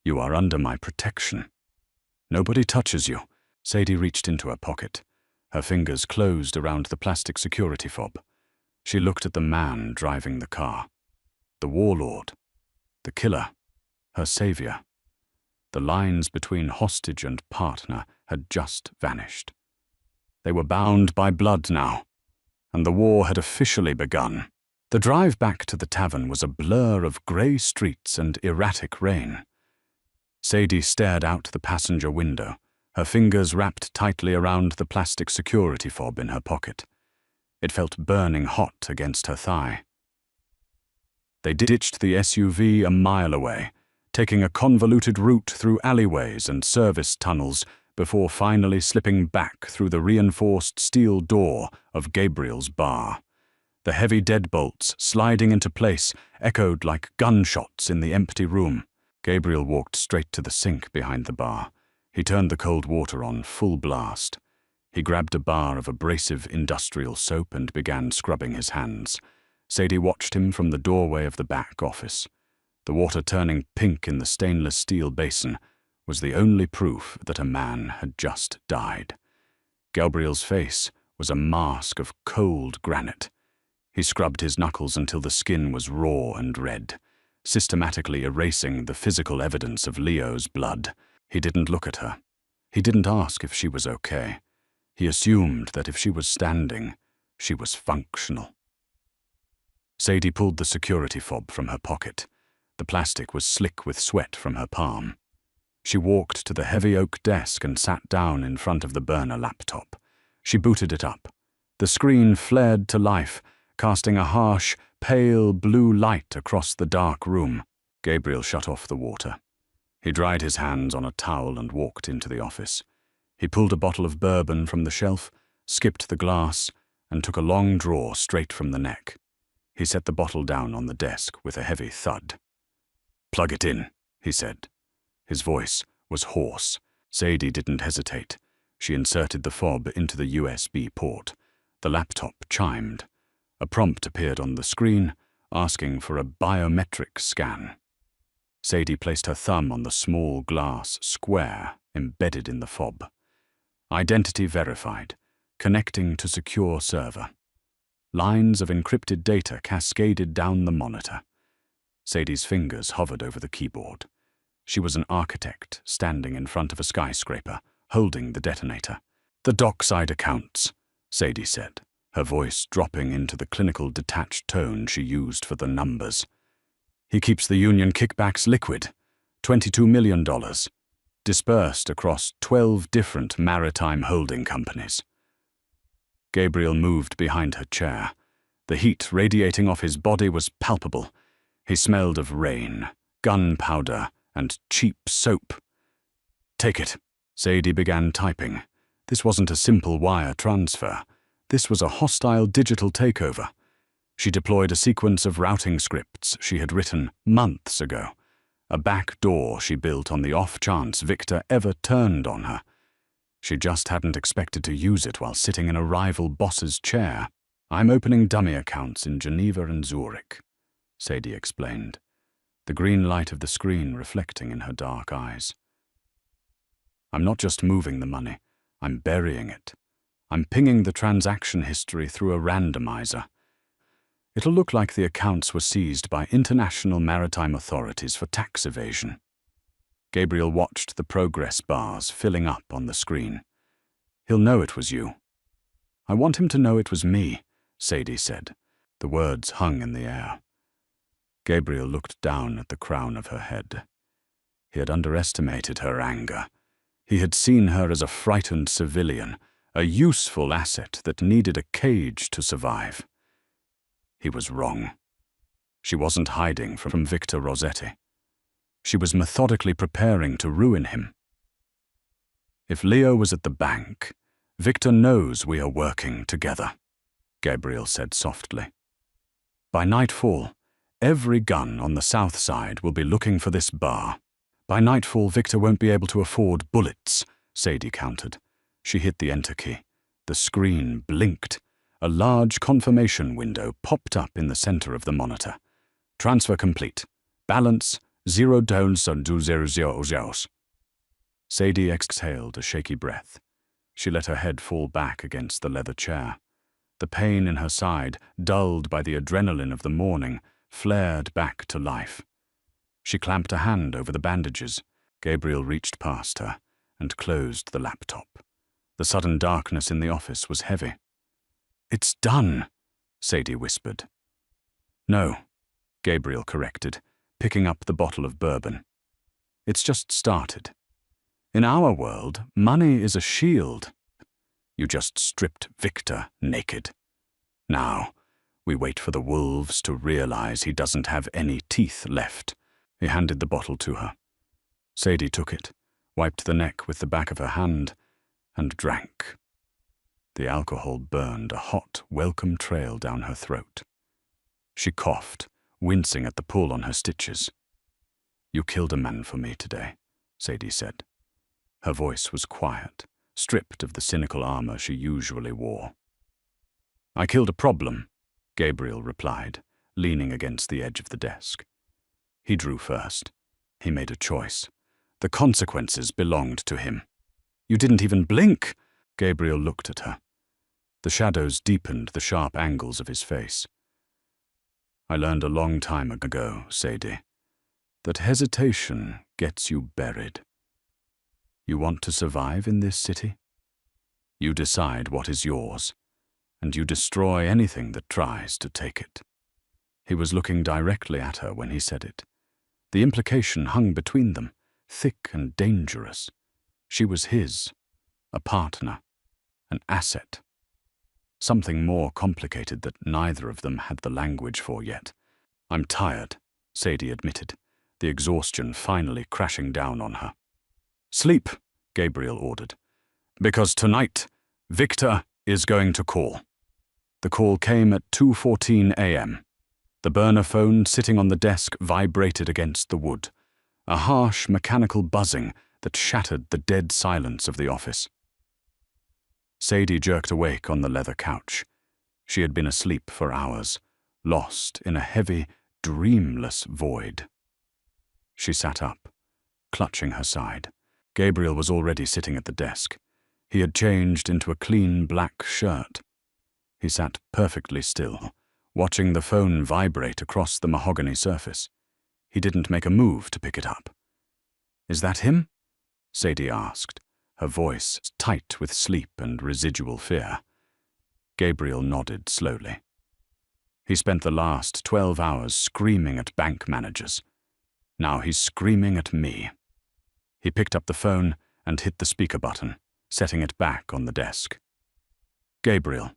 "You are under my protection. Nobody touches you." Sadie reached into her pocket. Her fingers closed around the plastic security fob. She looked at the man driving the car. The warlord. The killer. Her savior. The lines between hostage and partner had just vanished. They were bound by blood now, and the war had officially begun. The drive back to the tavern was a blur of grey streets and erratic rain. Sadie stared out the passenger window, her fingers wrapped tightly around the plastic security fob in her pocket. It felt burning hot against her thigh. They ditched the SUV a mile away, taking a convoluted route through alleyways and service tunnels before finally slipping back through the reinforced steel door of Gabriel's bar. The heavy deadbolts sliding into place echoed like gunshots in the empty room. Gabriel walked straight to the sink behind the bar. He turned the cold water on full blast. He grabbed a bar of abrasive industrial soap and began scrubbing his hands. Sadie watched him from the doorway of the back office. The water turning pink in the stainless steel basin was the only proof that a man had just died. Gabriel's face was a mask of cold granite. He scrubbed his knuckles until the skin was raw and red, systematically erasing the physical evidence of Leo's blood. He didn't look at her. He didn't ask if she was okay. He assumed that if she was standing, she was functional. Sadie pulled the security fob from her pocket. The plastic was slick with sweat from her palm. She walked to the heavy oak desk and sat down in front of the burner laptop. She booted it up. The screen flared to life, casting a harsh, pale blue light across the dark room. Gabriel shut off the water. He dried his hands on a towel and walked into the office. He pulled a bottle of bourbon from the shelf, skipped the glass, and took a long draw straight from the neck. He set the bottle down on the desk with a heavy thud. "Plug it in," he said. His voice was hoarse. Sadie didn't hesitate. She inserted the fob into the USB port. The laptop chimed. A prompt appeared on the screen, asking for a biometric scan. Sadie placed her thumb on the small glass square embedded in the fob. Identity verified. connecting to secure server. Lines of encrypted data cascaded down the monitor. Sadie's fingers hovered over the keyboard. She was an architect standing in front of a skyscraper, holding the detonator. "The dockside accounts," Sadie said, her voice dropping into the clinical detached tone she used for the numbers. "He keeps the union kickbacks liquid, $22 million, dispersed across 12 different maritime holding companies." Gabriel moved behind her chair. The heat radiating off his body was palpable. He smelled of rain, gunpowder, and cheap soap. "Take it." Sadie began typing. This wasn't a simple wire transfer. This was a hostile digital takeover. She deployed a sequence of routing scripts she had written months ago, a back door she built on the off chance Victor ever turned on her. She just hadn't expected to use it while sitting in a rival boss's chair. "I'm opening dummy accounts in Geneva and Zurich," Sadie explained, the green light of the screen reflecting in her dark eyes. "I'm not just moving the money, I'm burying it. I'm pinging the transaction history through a randomizer. It'll look like the accounts were seized by international maritime authorities for tax evasion." Gabriel watched the progress bars filling up on the screen. "He'll know it was you." "I want him to know it was me," Sadie said. The words hung in the air. Gabriel looked down at the crown of her head. He had underestimated her anger. He had seen her as a frightened civilian, a useful asset that needed a cage to survive. He was wrong. She wasn't hiding from Victor Rossetti. She was methodically preparing to ruin him. "If Leo was at the bank, Victor knows we are working together," Gabriel said softly. "By nightfall, every gun on the south side will be looking for this bar. By nightfall, Victor won't be able to afford bullets," Sadie countered. She hit the enter key. The screen blinked. A large confirmation window popped up in the center of the monitor. "Transfer complete. Balance $0.0000." Sadie exhaled a shaky breath. She let her head fall back against the leather chair. The pain in her side, dulled by the adrenaline of the morning, flared back to life. She clamped a hand over the bandages. Gabriel reached past her and closed the laptop. The sudden darkness in the office was heavy. "It's done," Sadie whispered. "No," Gabriel corrected, picking up the bottle of bourbon. "It's just started. In our world, money is a shield. You just stripped Victor naked. Now, we wait for the wolves to realize he doesn't have any teeth left." He handed the bottle to her. Sadie took it, wiped the neck with the back of her hand, and drank. The alcohol burned a hot, welcome trail down her throat. She coughed, wincing at the pull on her stitches. "You killed a man for me today," Sadie said. Her voice was quiet, stripped of the cynical armor she usually wore. "I killed a problem," Gabriel replied, leaning against the edge of the desk. He drew first. He made a choice. The consequences belonged to him. "You didn't even blink." Gabriel looked at her. The shadows deepened the sharp angles of his face. "I learned a long time ago, Sadie, that hesitation gets you buried. You want to survive in this city? You decide what is yours, and you destroy anything that tries to take it." He was looking directly at her when he said it. The implication hung between them, thick and dangerous. She was his, a partner, an asset. Something more complicated that neither of them had the language for yet. "I'm tired," Sadie admitted, the exhaustion finally crashing down on her. "Sleep," Gabriel ordered, "because tonight, Victor is going to call." The call came at 2:14 a.m. The burner phone sitting on the desk vibrated against the wood, a harsh mechanical buzzing that shattered the dead silence of the office. Sadie jerked awake on the leather couch. She had been asleep for hours, lost in a heavy, dreamless void. She sat up, clutching her side. Gabriel was already sitting at the desk. He had changed into a clean black shirt. He sat perfectly still, watching the phone vibrate across the mahogany surface. He didn't make a move to pick it up. "Is that him?" Sadie asked, her voice tight with sleep and residual fear. Gabriel nodded slowly. He spent the last 12 hours screaming at bank managers. Now he's screaming at me. He picked up the phone and hit the speaker button, setting it back on the desk. "Gabriel."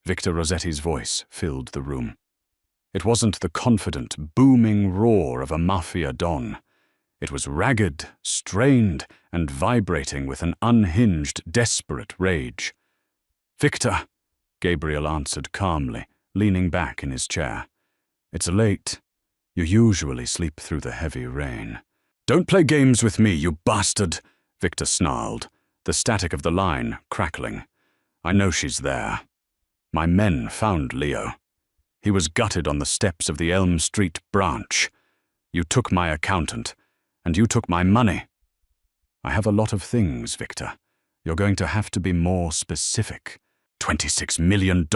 Victor Rossetti's voice filled the room. It wasn't the confident, booming roar of a Mafia don. It was ragged, strained, and vibrating with an unhinged, desperate rage. "Victor," Gabriel answered calmly, leaning back in his chair. "It's late. You usually sleep through the heavy rain." "Don't play games with me, you bastard," Victor snarled, the static of the line crackling. "I know she's there. My men found Leo. He was gutted on the steps of the Elm Street branch. You took my accountant, and you took my money." "I have a lot of things, Victor. You're going to have to be more specific." $26 million,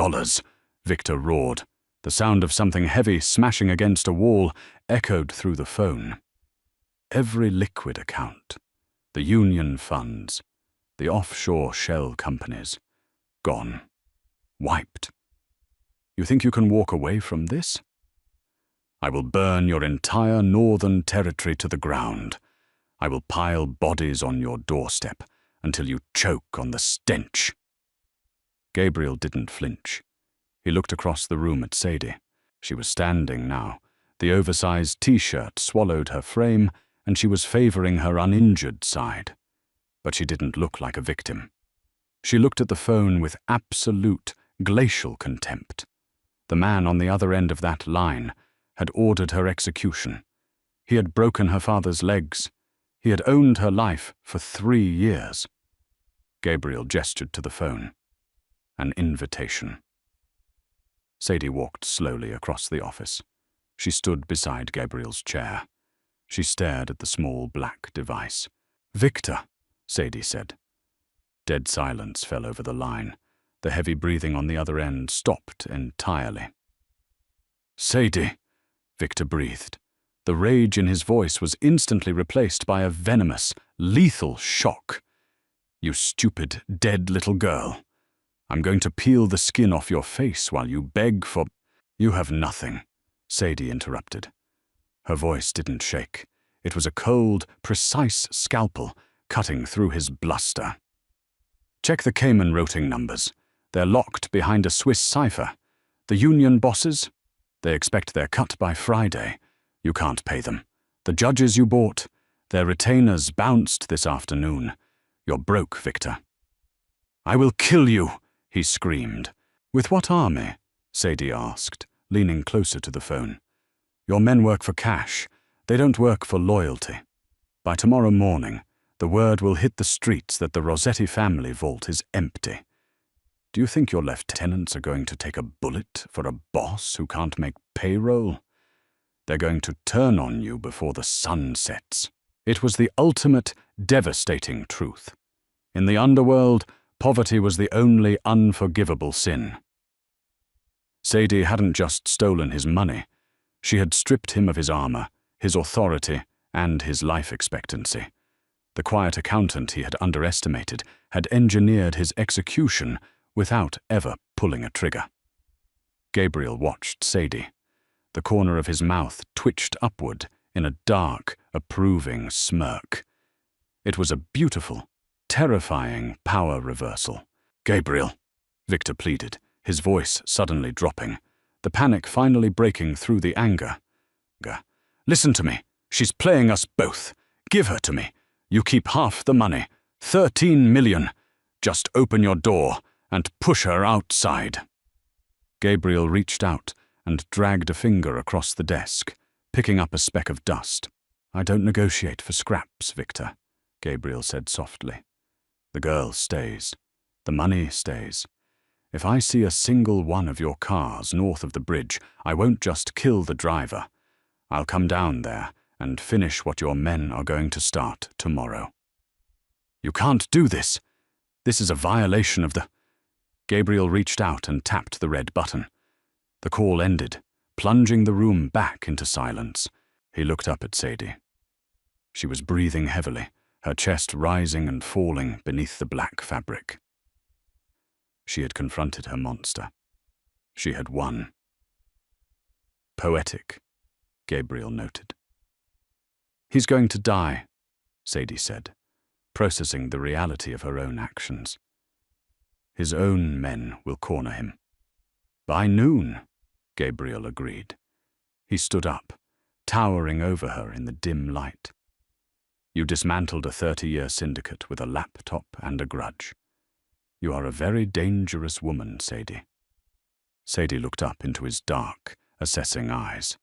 Victor roared. The sound of something heavy smashing against a wall echoed through the phone. Every liquid account, the union funds, the offshore shell companies, gone. Wiped. You think you can walk away from this? I will burn your entire northern territory to the ground. I will pile bodies on your doorstep until you choke on the stench. Gabriel didn't flinch. He looked across the room at Sadie. She was standing now. The oversized T-shirt swallowed her frame, and she was favoring her uninjured side. But she didn't look like a victim. She looked at the phone with absolute, glacial contempt. The man on the other end of that line had ordered her execution. He had broken her father's legs. He had owned her life for 3 years. Gabriel gestured to the phone. An invitation. Sadie walked slowly across the office. She stood beside Gabriel's chair. She stared at the small black device. "Victor," Sadie said. Dead silence fell over the line. The heavy breathing on the other end stopped entirely. "Sadie," Victor breathed. The rage in his voice was instantly replaced by a venomous, lethal shock. "You stupid, dead little girl. I'm going to peel the skin off your face while you beg for—" "You have nothing," Sadie interrupted. Her voice didn't shake. It was a cold, precise scalpel cutting through his bluster. "Check the Cayman routing numbers. They're locked behind a Swiss cipher. The union bosses? They expect their cut by Friday. You can't pay them. The judges you bought? Their retainers bounced this afternoon. You're broke, Victor." "I will kill you," he screamed. "With what army?" Sadie asked, leaning closer to the phone. "Your men work for cash. They don't work for loyalty. By tomorrow morning, the word will hit the streets that the Rossetti family vault is empty. Do you think your lieutenants are going to take a bullet for a boss who can't make payroll? They're going to turn on you before the sun sets." It was the ultimate, devastating truth. In the underworld, poverty was the only unforgivable sin. Sadie hadn't just stolen his money. She had stripped him of his armor, his authority, and his life expectancy. The quiet accountant he had underestimated had engineered his execution without ever pulling a trigger. Gabriel watched Sadie. The corner of his mouth twitched upward in a dark, approving smirk. It was a beautiful, terrifying power reversal. "Gabriel," Victor pleaded, his voice suddenly dropping, the panic finally breaking through the anger. "Listen to me. She's playing us both. Give her to me. You keep half the money. 13 million. Just open your door and push her outside." Gabriel reached out and dragged a finger across the desk, picking up a speck of dust. "I don't negotiate for scraps, Victor," Gabriel said softly. "The girl stays. The money stays. If I see a single one of your cars north of the bridge, I won't just kill the driver. I'll come down there and finish what your men are going to start tomorrow." "You can't do this." This is a violation of the... Gabriel reached out and tapped the red button. The call ended, plunging the room back into silence. He looked up at Sadie. She was breathing heavily, her chest rising and falling beneath the black fabric. She had confronted her monster. She had won. Poetic, Gabriel noted. He's going to die, Sadie said, processing the reality of her own actions. His own men will corner him. By noon, Gabriel agreed. He stood up, towering over her in the dim light. You dismantled a 30-year syndicate with a laptop and a grudge. You are a very dangerous woman, Sadie. Sadie looked up into his dark, assessing eyes.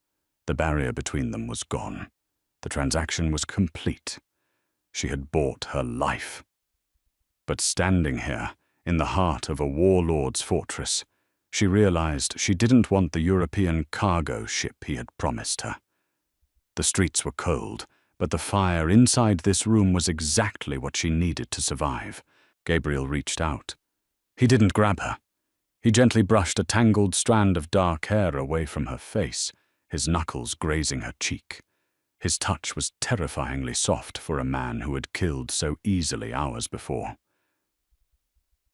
The barrier between them was gone. The transaction was complete. She had bought her life. But standing here, in the heart of a warlord's fortress, she realized she didn't want the European cargo ship he had promised her. The streets were cold, but the fire inside this room was exactly what she needed to survive. Gabriel reached out. He didn't grab her. He gently brushed a tangled strand of dark hair away from her face, his knuckles grazing her cheek. His touch was terrifyingly soft for a man who had killed so easily hours before.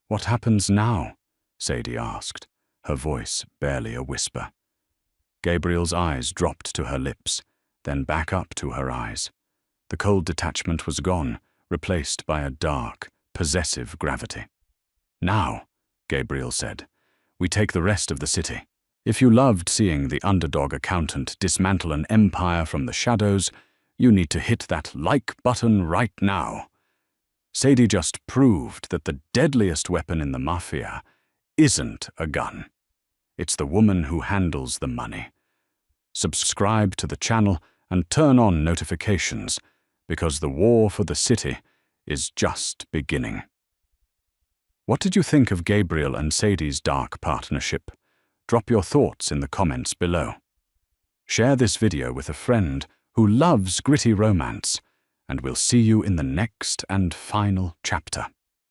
"What happens now?" Sadie asked, her voice barely a whisper. Gabriel's eyes dropped to her lips, then back up to her eyes. The cold detachment was gone, replaced by a dark, possessive gravity. "Now," Gabriel said, "we take the rest of the city. If you loved seeing the underdog accountant dismantle an empire from the shadows, you need to hit that like button right now." Sadie just proved that the deadliest weapon in the Mafia isn't a gun. It's the woman who handles the money. Subscribe to the channel and turn on notifications, because the war for the city is just beginning. What did you think of Gabriel and Sadie's dark partnership? Drop your thoughts in the comments below. Share this video with a friend who loves gritty romance, and we'll see you in the next and final chapter.